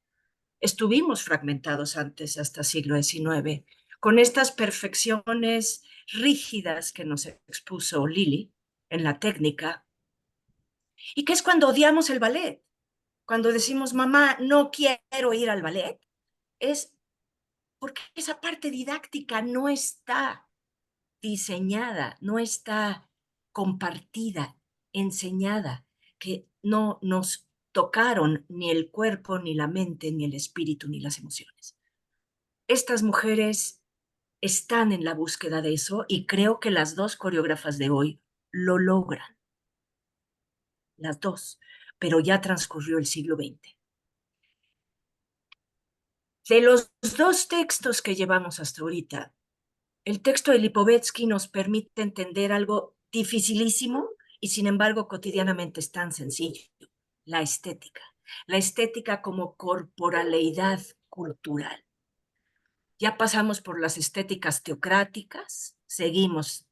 Estuvimos fragmentados antes, hasta siglo XIX, con estas perfecciones rígidas que nos expuso Lili en la técnica, y que es cuando odiamos el ballet, cuando decimos, mamá, no quiero ir al ballet, es porque esa parte didáctica no está diseñada, no está compartida, enseñada, que no nos tocaron ni el cuerpo, ni la mente, ni el espíritu, ni las emociones. Estas mujeres están en la búsqueda de eso y creo que las dos coreógrafas de hoy lo logran, las dos, pero ya transcurrió el siglo XX. De los dos textos que llevamos hasta ahorita, el texto de Lipovetsky nos permite entender algo dificilísimo y sin embargo cotidianamente es tan sencillo, la estética. La estética como corporaleidad cultural. Ya pasamos por las estéticas teocráticas, seguimos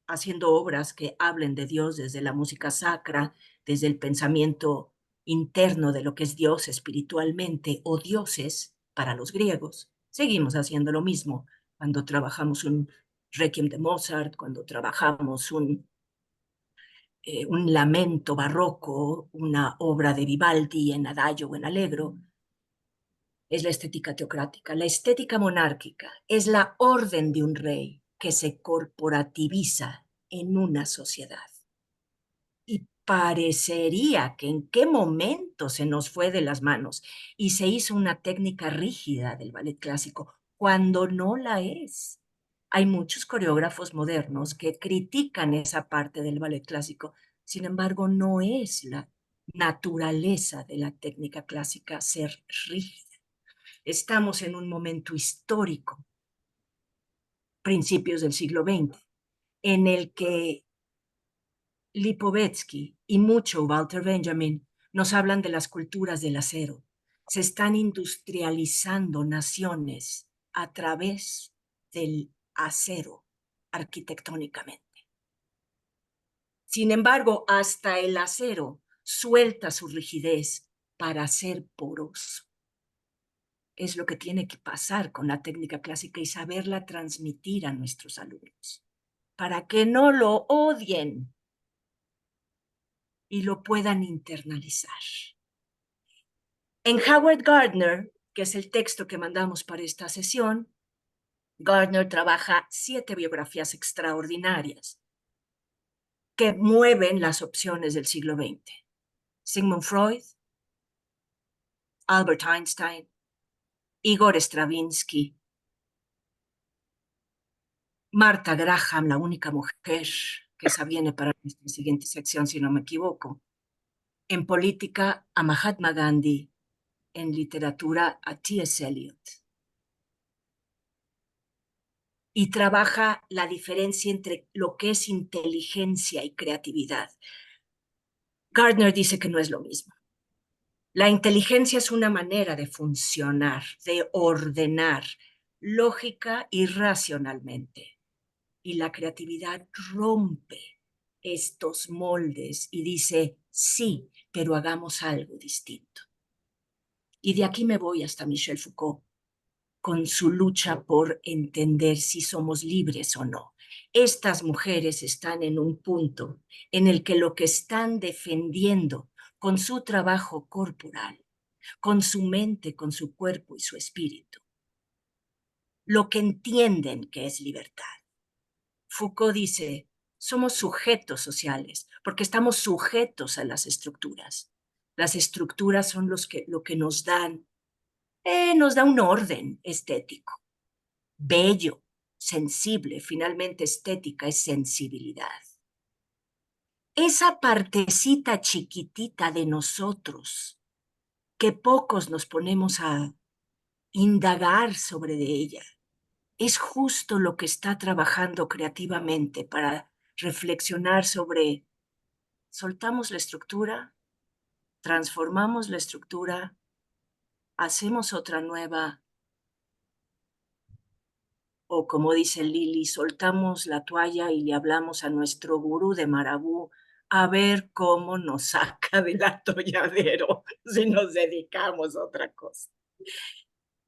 haciendo obras que hablen de Dios desde la música sacra, desde el pensamiento interno de lo que es Dios espiritualmente o dioses para los griegos. Seguimos haciendo lo mismo cuando trabajamos un Requiem de Mozart, cuando trabajamos un lamento barroco, una obra de Vivaldi en adagio o en allegro. Es la estética teocrática. La estética monárquica es la orden de un rey que se corporativiza en una sociedad. Y parecería que en qué momento se nos fue de las manos y se hizo una técnica rígida del ballet clásico, cuando no la es. Hay muchos coreógrafos modernos que critican esa parte del ballet clásico, sin embargo, no es la naturaleza de la técnica clásica ser rígida. Estamos en un momento histórico, principios del siglo XX, en el que Lipovetsky y mucho Walter Benjamin nos hablan de las culturas del acero. Se están industrializando naciones a través del acero arquitectónicamente. Sin embargo, hasta el acero suelta su rigidez para ser poroso. Es lo que tiene que pasar con la técnica clásica y saberla transmitir a nuestros alumnos, para que no lo odien, y lo puedan internalizar. En Howard Gardner, que es el texto que mandamos para esta sesión, Gardner trabaja 7 biografías extraordinarias que mueven las opciones del siglo XX. Sigmund Freud, Albert Einstein, Igor Stravinsky, Martha Graham, la única mujer, que esa viene para nuestra siguiente sección, si no me equivoco. En política, a Mahatma Gandhi. En literatura, a T.S. Eliot. Y trabaja la diferencia entre lo que es inteligencia y creatividad. Gardner dice que no es lo mismo. La inteligencia es una manera de funcionar, de ordenar, lógica y racionalmente. Y la creatividad rompe estos moldes y dice, sí, pero hagamos algo distinto. Y de aquí me voy hasta Michel Foucault, con su lucha por entender si somos libres o no. Estas mujeres están en un punto en el que lo que están defendiendo con su trabajo corporal, con su mente, con su cuerpo y su espíritu, lo que entienden que es libertad. Foucault dice, somos sujetos sociales porque estamos sujetos a las estructuras. Las estructuras son lo que nos da un orden estético, bello, sensible. Finalmente, estética es sensibilidad. Esa partecita chiquitita de nosotros que pocos nos ponemos a indagar sobre de ella, es justo lo que está trabajando creativamente para reflexionar sobre, soltamos la estructura, transformamos la estructura, hacemos otra nueva, o como dice Lili, soltamos la toalla y le hablamos a nuestro gurú de Marabú a ver cómo nos saca del atolladero si nos dedicamos a otra cosa.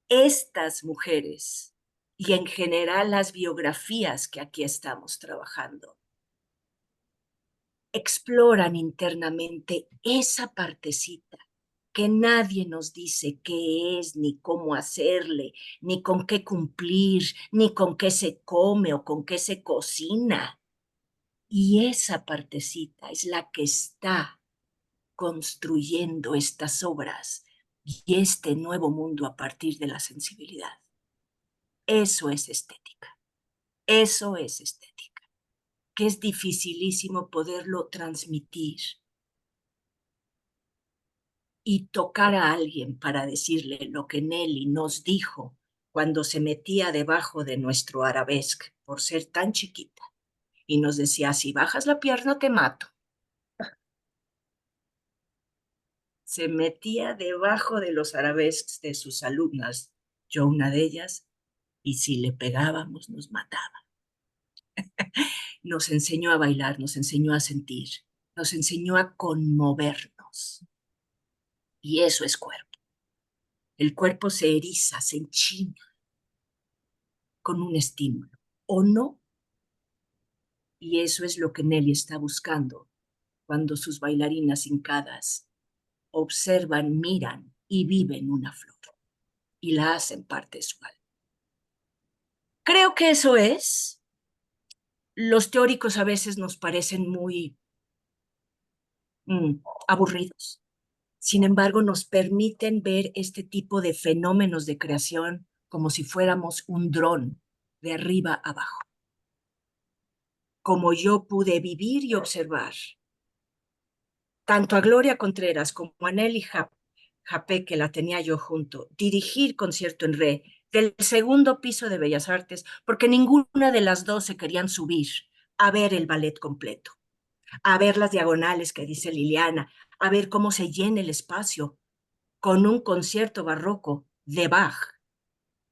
Estas mujeres y en general las biografías que aquí estamos trabajando exploran internamente esa partecita que nadie nos dice qué es, ni cómo hacerle, ni con qué cumplir, ni con qué se come o con qué se cocina. Y esa partecita es la que está construyendo estas obras y este nuevo mundo a partir de la sensibilidad. Eso es estética. Eso es estética, que es dificilísimo poderlo transmitir y tocar a alguien para decirle lo que Nelly nos dijo cuando se metía debajo de nuestro arabesque por ser tan chiquita y nos decía, si bajas la pierna te mato. Se metía debajo de los arabesques de sus alumnas, yo una de ellas, y si le pegábamos nos mataba. Nos enseñó a bailar, nos enseñó a sentir, nos enseñó a conmovernos. Y eso es cuerpo. El cuerpo se eriza, se enchina con un estímulo, ¿o no? Y eso es lo que Nelly está buscando cuando sus bailarinas hincadas observan, miran y viven una flor y la hacen parte de su alma. Creo que eso es. Los teóricos a veces nos parecen muy aburridos. Sin embargo, nos permiten ver este tipo de fenómenos de creación como si fuéramos un dron de arriba abajo. Como yo pude vivir y observar tanto a Gloria Contreras como a Nelly Japé, que la tenía yo junto, dirigir concierto en re del segundo piso de Bellas Artes, porque ninguna de las dos se querían subir a ver el ballet completo, a ver las diagonales que dice Liliana, a ver cómo se llena el espacio con un concierto barroco de Bach,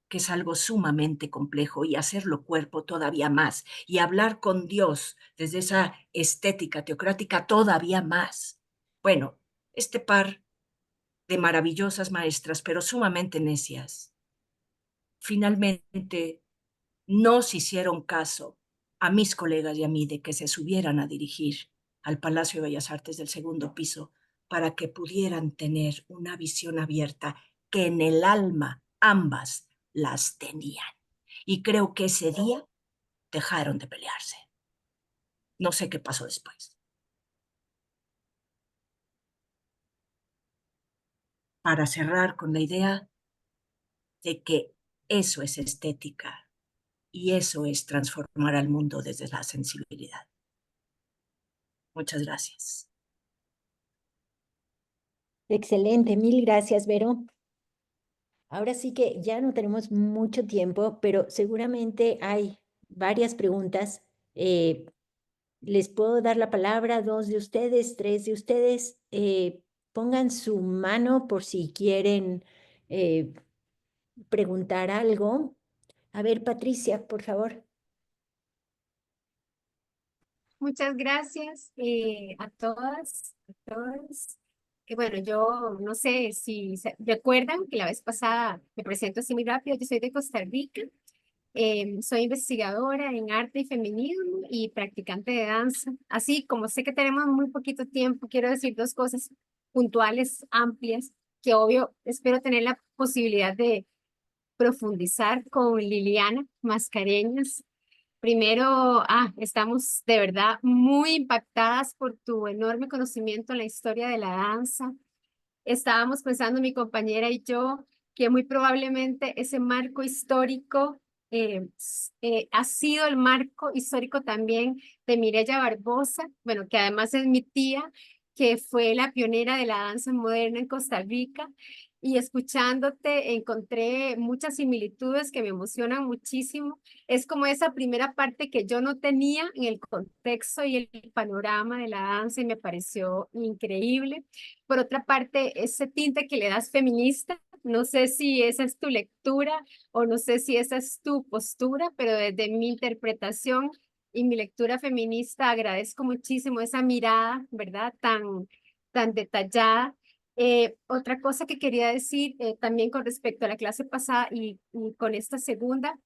que es algo sumamente complejo, y hacerlo cuerpo todavía más, y hablar con Dios desde esa estética teocrática todavía más. Bueno, este par de maravillosas maestras, pero sumamente necias, finalmente nos hicieron caso a mis colegas y a mí de que se subieran a dirigir al Palacio de Bellas Artes del segundo piso para que pudieran tener una visión abierta que en el alma ambas las tenían. Y creo que ese día dejaron de pelearse. No sé qué pasó después. Para cerrar con la idea de que eso es estética y eso es transformar al mundo desde la sensibilidad. Muchas gracias. Excelente, mil gracias, Vero. Ahora sí que ya no tenemos mucho tiempo, pero seguramente hay varias preguntas. Les puedo dar la palabra a 2 de ustedes, 3 de ustedes. Pongan su mano por si quieren preguntar algo. A ver, Patricia, por favor. Muchas gracias a todas, a todos. Bueno, yo no sé si recuerdan que la vez pasada me presento así muy rápido. Yo soy de Costa Rica, soy investigadora en arte y feminismo y practicante de danza. Así como sé que tenemos muy poquito tiempo, quiero decir 2 cosas puntuales, amplias, que obvio espero tener la posibilidad de profundizar con Liliana Mascareñas. Primero, estamos de verdad muy impactadas por tu enorme conocimiento en la historia de la danza. Estábamos pensando mi compañera y yo que muy probablemente ese marco histórico ha sido el marco histórico también de Mireya Barbosa, bueno, que además es mi tía, que fue la pionera de la danza moderna en Costa Rica. Y escuchándote encontré muchas similitudes que me emocionan muchísimo. Es como esa primera parte que yo no tenía en el contexto y el panorama de la danza y me pareció increíble. Por otra parte, ese tinte que le das feminista, no sé si esa es tu lectura o no sé si esa es tu postura, pero desde mi interpretación y mi lectura feminista agradezco muchísimo esa mirada, ¿verdad? Tan detallada. Otra cosa que quería decir también con respecto a la clase pasada y con esta segunda,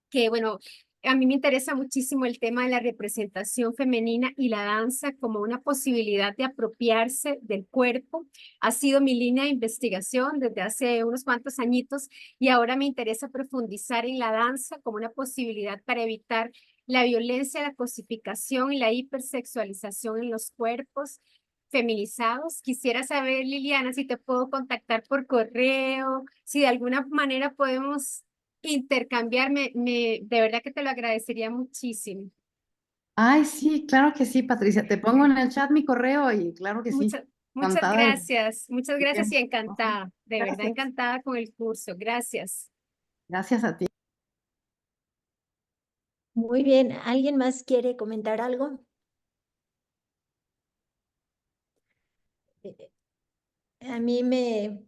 que bueno, a mí me interesa muchísimo el tema de la representación femenina y la danza como una posibilidad de apropiarse del cuerpo. Ha sido mi línea de investigación desde hace unos cuantos añitos y ahora me interesa profundizar en la danza como una posibilidad para evitar la violencia, la cosificación y la hipersexualización en los cuerpos feminizados. Quisiera saber, Liliana, si te puedo contactar por correo, si de alguna manera podemos intercambiarme, de verdad que te lo agradecería muchísimo. Ay, sí, claro que sí, Patricia. Te pongo en el chat mi correo y claro que sí. Muchas Encantada de... muchas gracias y Ok, encantada, de verdad gracias. encantada con el curso. Gracias. Gracias a ti. Muy bien, ¿alguien más quiere comentar algo? Eh, A mí me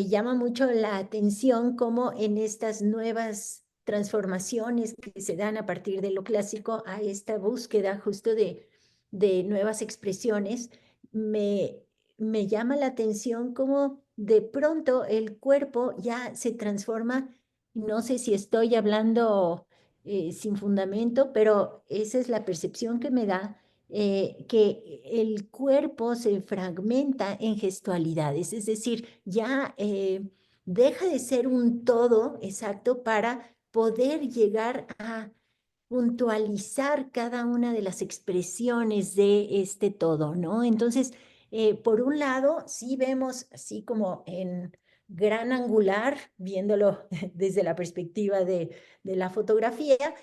llama mucho la atención cómo en estas nuevas transformaciones que se dan a partir de lo clásico a esta búsqueda justo de nuevas expresiones, me, me llama la atención cómo de pronto el cuerpo ya se transforma. No sé si estoy hablando sin fundamento, pero esa es la percepción que me da, que el cuerpo se fragmenta en gestualidades, es decir, ya deja de ser un todo exacto para poder llegar a puntualizar cada una de las expresiones de este todo, ¿no? Entonces, por un lado, sí vemos así como en gran angular, viéndolo desde la perspectiva de la fotografía,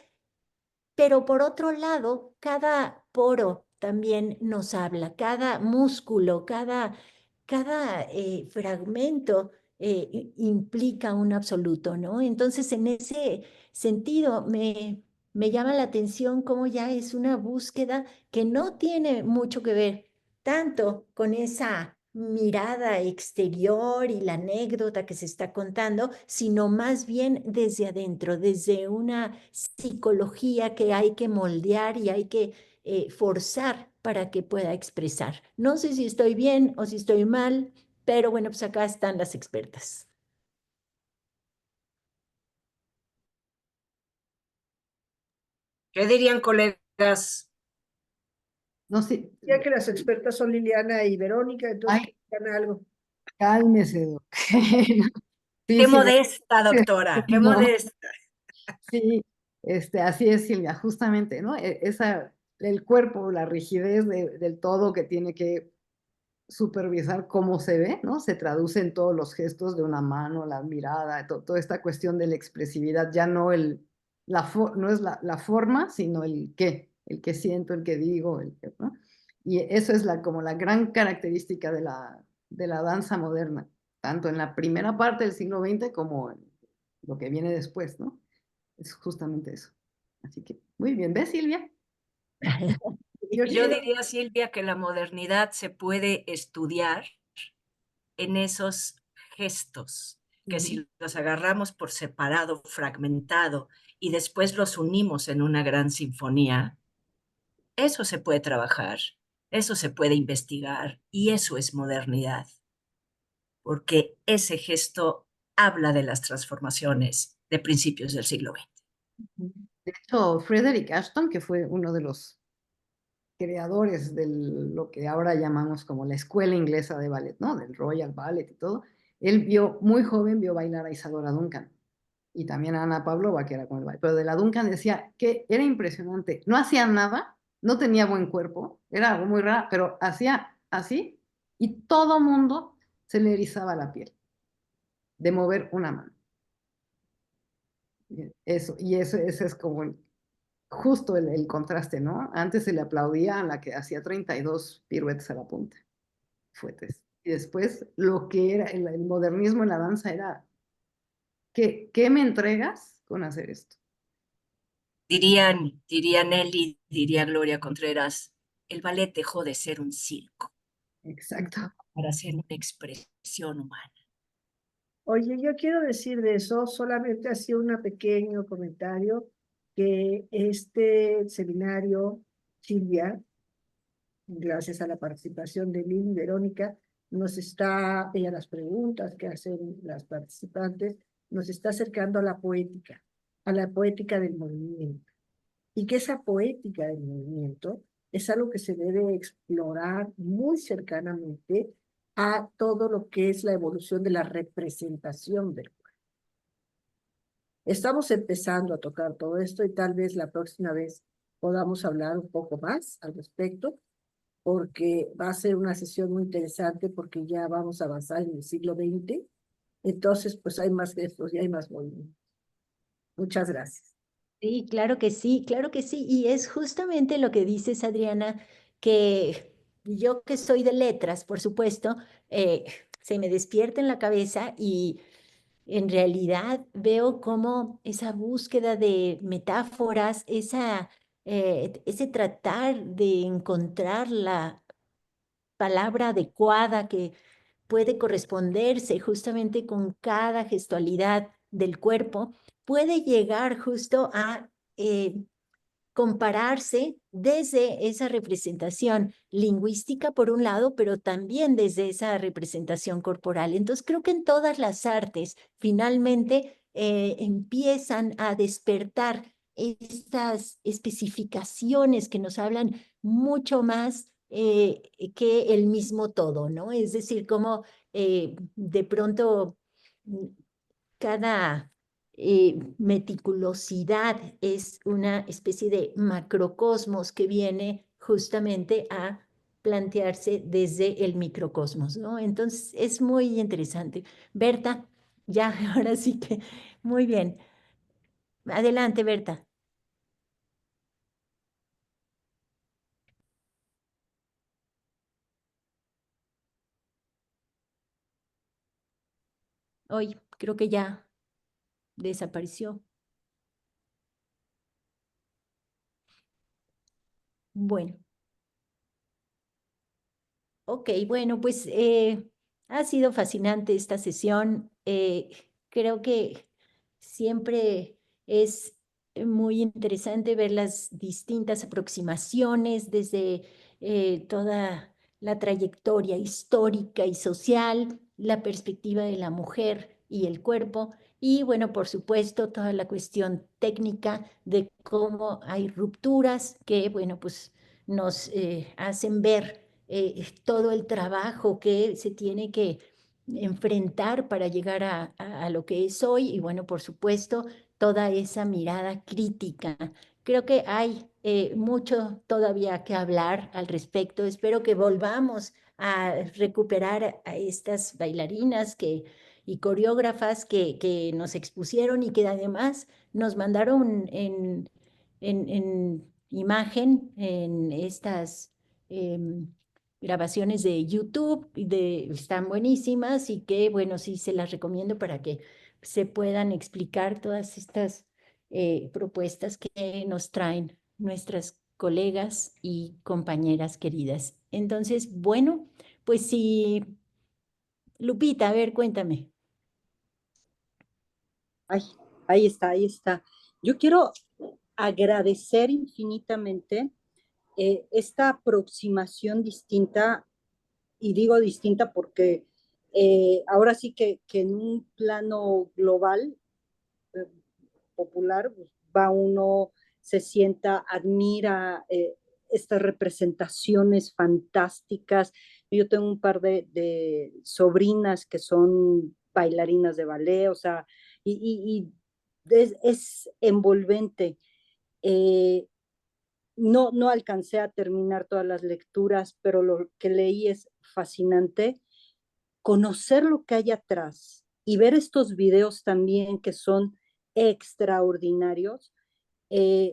pero por otro lado, cada poro también nos habla, cada músculo, cada fragmento implica un absoluto, ¿no? Entonces, en ese sentido, me llama la atención cómo ya es una búsqueda que no tiene mucho que ver tanto con esa mirada exterior y la anécdota que se está contando, sino más bien desde adentro, desde una psicología que hay que moldear y hay que forzar para que pueda expresar. No sé si estoy bien o si estoy mal, pero bueno, pues acá están las expertas. ¿Qué dirían colegas No sé, Ya que las expertas son Liliana y Verónica, entonces ay, que digan algo. cálmese, doc. Sí, Qué sí, modesta, doctora, qué no, modesta. sí, así es, Silvia, justamente, ¿no? El cuerpo, la rigidez del todo que tiene que supervisar cómo se ve, ¿no? Se traduce en todos los gestos de una mano, la mirada, toda esta cuestión de la expresividad, ya no no es la forma, sino el que siento, el que digo, ¿no? Y eso es como la gran característica de la danza moderna, tanto en la primera parte del siglo XX como en lo que viene después, ¿no? Es justamente eso. Así que, muy bien, ¿ves, Silvia? Yo Yo quiero, diría, Silvia, que la modernidad se puede estudiar en esos gestos, que si los agarramos por separado, fragmentado, y después los unimos en una gran sinfonía, eso se puede trabajar, eso se puede investigar, y eso es modernidad, porque ese gesto habla de las transformaciones de principios del siglo XX. De hecho, Frederick Ashton, que fue uno de los creadores de lo que ahora llamamos como la escuela inglesa de ballet, ¿no? Del Royal Ballet y todo, él muy joven, vio bailar a Isadora Duncan y también a Ana Pavlova, que era con el baile, pero de la Duncan decía que era impresionante, no hacía nada, no tenía buen cuerpo, era algo muy raro, pero hacía así y todo mundo se le erizaba la piel de mover una mano. Eso, y ese es como justo el contraste, ¿no? Antes se le aplaudía a la que hacía 32 piruetas a la punta, fuetes. Y después lo que era el modernismo en la danza era, ¿qué me entregas con hacer esto? Diría Nelly, diría Gloria Contreras, el ballet dejó de ser un circo Exacto. para ser una expresión humana. oye, yo quiero decir de eso solamente así un pequeño comentario, que este seminario, Silvia, gracias a la participación de Lili y Verónica, y a las preguntas que hacen las participantes, nos está acercando a la poética del movimiento. Y que esa poética del movimiento es algo que se debe explorar muy cercanamente a todo lo que es la evolución de la representación del cuerpo. Estamos empezando a tocar todo esto y tal vez la próxima vez podamos hablar un poco más al respecto, porque va a ser una sesión muy interesante porque ya vamos a avanzar en el siglo XX, entonces pues hay más gestos y hay más movimientos. Muchas gracias. Sí, claro que sí, claro que sí. Y es justamente lo que dices, Adriana, que yo que soy de letras, por supuesto, se me despierta en la cabeza y en realidad veo cómo esa búsqueda de metáforas, ese tratar de encontrar la palabra adecuada que puede corresponderse justamente con cada gestualidad del cuerpo, puede llegar justo a compararse desde esa representación lingüística por un lado, pero también desde esa representación corporal. Entonces creo que en todas las artes finalmente empiezan a despertar estas especificaciones que nos hablan mucho más que el mismo todo, ¿no? Es decir, como de pronto cada meticulosidad es una especie de macrocosmos que viene justamente a plantearse desde el microcosmos, ¿no? Entonces es muy interesante. Berta, ya, ahora sí que, muy bien. Adelante, Berta. Hoy creo que ya desapareció. Bueno. Ok, bueno, pues ha sido fascinante esta sesión. Creo que siempre es muy interesante ver las distintas aproximaciones desde toda la trayectoria histórica y social, la perspectiva de la mujer y el cuerpo, y bueno, por supuesto, toda la cuestión técnica de cómo hay rupturas que, bueno, pues nos hacen ver todo el trabajo que se tiene que enfrentar para llegar a lo que es hoy y bueno, por supuesto, toda esa mirada crítica. Creo que hay mucho todavía que hablar al respecto. Espero que volvamos a recuperar a estas bailarinas y coreógrafas que nos expusieron y que además nos mandaron en imagen en estas grabaciones de YouTube, están buenísimas y que, bueno, sí se las recomiendo para que se puedan explicar todas estas propuestas que nos traen nuestras colegas y compañeras queridas. Entonces, bueno, pues sí, Lupita, a ver, cuéntame. Ay, ahí está, ahí está. Yo quiero agradecer infinitamente esta aproximación distinta, y digo distinta porque ahora sí que en un plano global, eh, popular, pues, va uno, se sienta, admira estas representaciones fantásticas. Yo tengo un par de sobrinas que son bailarinas de ballet, o sea, y es envolvente. Eh, no alcancé a terminar todas las lecturas, pero lo que leí es fascinante. Conocer lo que hay atrás y ver estos videos también que son extraordinarios,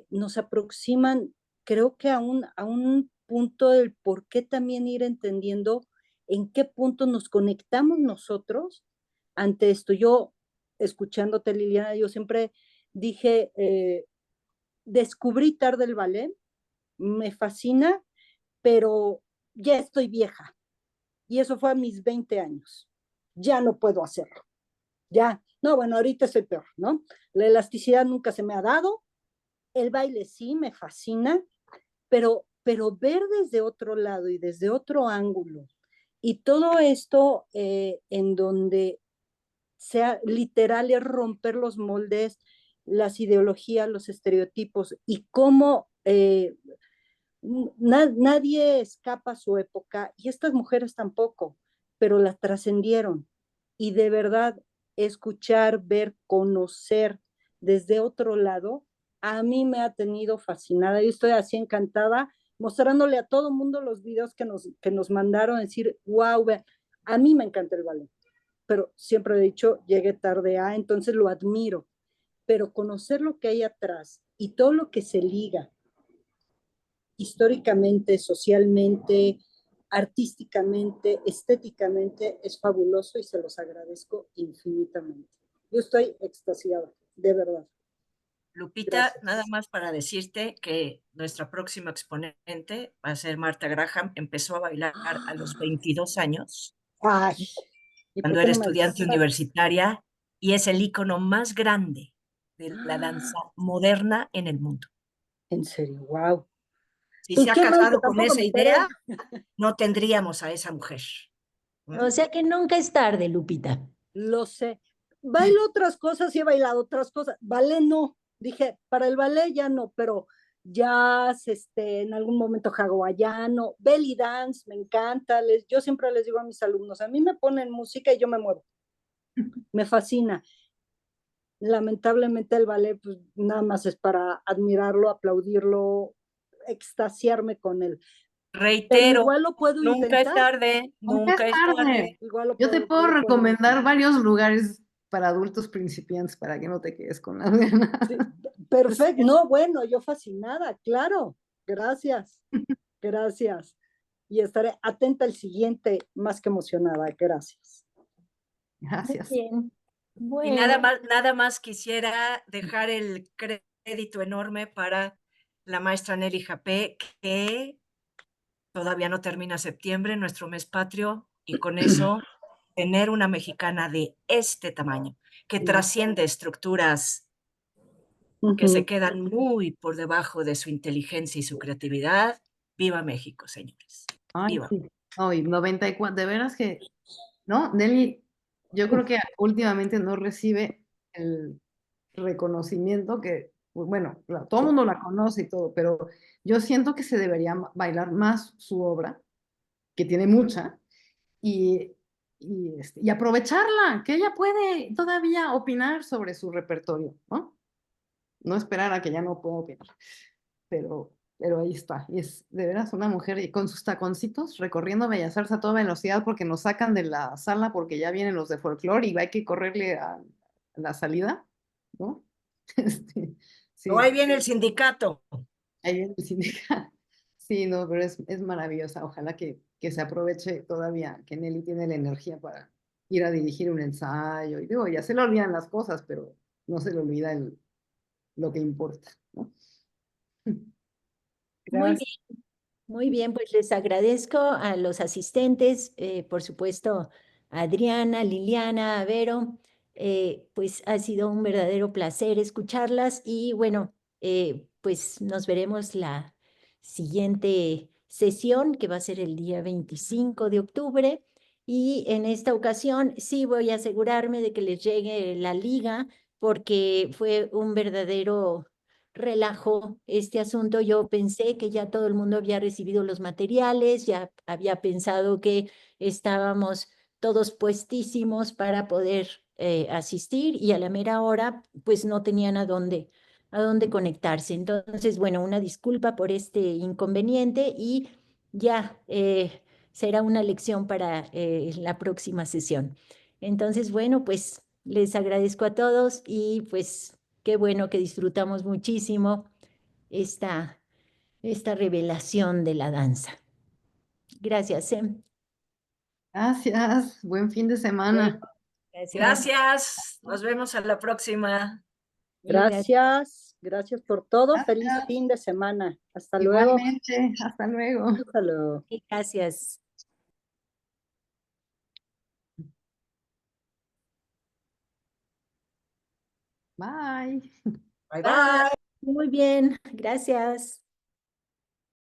nos aproximan, creo que a un punto del por qué también ir entendiendo en qué punto nos conectamos nosotros ante esto. Yo, escuchándote, Liliana, yo siempre dije, descubrí tarde el ballet, me fascina, pero ya estoy vieja. Y eso fue a mis 20 años. Ya no puedo hacerlo. Ya, no, bueno, ahorita estoy peor, ¿no? La elasticidad nunca se me ha dado, el baile sí me fascina, pero ver desde otro lado y desde otro ángulo, y todo esto en donde sea literal es romper los moldes, las ideologías, los estereotipos, y cómo nadie escapa a su época, y estas mujeres tampoco, pero las trascendieron. Y de verdad, escuchar, ver, conocer desde otro lado, a mí me ha tenido fascinada. Yo estoy así encantada, mostrándole a todo el mundo los videos que nos mandaron, decir, wow, a mí me encanta el ballet, pero siempre he dicho, llegué tarde a, entonces lo admiro, pero conocer lo que hay atrás y todo lo que se liga históricamente, socialmente, artísticamente, estéticamente, es fabuloso y se los agradezco infinitamente. Yo estoy extasiada, de verdad. Lupita, Gracias. nada más para decirte que nuestra próxima exponente va a ser Martha Graham. Empezó a bailar a los 22 años, Ay, ¿y por cuando qué era no me estudiante avisas? universitaria, y es el ícono más grande de la danza moderna en el mundo. En serio, wow. Si Pues se ha qué mal que casado con tampoco esa me enteré. idea, no tendríamos a esa mujer. O sea que nunca es tarde, Lupita. Lo sé. Bailo otras cosas y he bailado otras cosas. Ballet no. Dije, para el ballet ya no, pero jazz, en algún momento hawaiano, belly dance, me encanta. Yo siempre les digo a mis alumnos, a mí me ponen música y yo me muevo. Me fascina. Lamentablemente el ballet, pues nada más es para admirarlo, aplaudirlo, extasiarme con él. Pero Reitero, igual lo puedo nunca es intentar. tarde, Nunca es nunca es tarde. tarde. Igual Yo te puedo lo puedo recomendar intentar. varios lugares para adultos principiantes para que no te quedes con las ganas. Sí, perfecto. No, bueno, yo fascinada, claro. Gracias. Gracias. Y estaré atenta al siguiente, más que emocionada. Gracias. Gracias. Bien. Y Bueno, nada más quisiera dejar el crédito enorme para la maestra Nelly Japé, que todavía no termina septiembre, nuestro mes patrio, y con eso tener una mexicana de este tamaño, que trasciende estructuras que se quedan muy por debajo de su inteligencia y su creatividad. ¡Viva México, señores! Ay, ¡Viva! sí. Ay, 94, de veras que, ¿no? Nelly, yo creo que últimamente no recibe el reconocimiento que bueno, todo el mundo la conoce y todo, pero yo siento que se debería bailar más su obra, que tiene mucha, y aprovecharla, que ella puede todavía opinar sobre su repertorio, ¿no? No esperar a que ya no pueda opinar, pero ahí está. Y es de veras una mujer y con sus taconcitos recorriendo Bellas Artes a toda velocidad porque nos sacan de la sala porque ya vienen los de folclore y hay que correrle a la salida, ¿no? O ahí Sí, viene el sindicato. ahí viene el sindicato. Sí, no, pero es maravillosa. Ojalá que se aproveche todavía, que Nelly tiene la energía para ir a dirigir un ensayo. Y digo, ya se le olvidan las cosas, pero no se le olvida lo que importa, ¿no? Muy Gracias. bien. Muy bien, pues les agradezco a los asistentes, por supuesto, a Adriana, Liliana, a Vero. Pues ha sido un verdadero placer escucharlas y bueno, pues nos veremos la siguiente sesión, que va a ser el día 25 de octubre. Y en esta ocasión sí voy a asegurarme de que les llegue la liga, porque fue un verdadero relajo este asunto. Yo pensé que ya todo el mundo había recibido los materiales, ya había pensado que estábamos todos puestísimos para poder asistir y a la mera hora pues no tenían a dónde conectarse. Entonces, bueno, una disculpa por este inconveniente y ya será una lección para la próxima sesión. Entonces, bueno, pues les agradezco a todos y pues qué bueno que disfrutamos muchísimo esta, esta revelación de la danza. Gracias, Em. Gracias. Buen fin de semana. Gracias. Gracias. Nos vemos a la próxima. Y gracias. Gracias por todo. Feliz Gracias. fin de semana. Hasta luego. Igualmente. Hasta luego. Hasta luego. Gracias. Bye. Bye bye. Muy bien, gracias.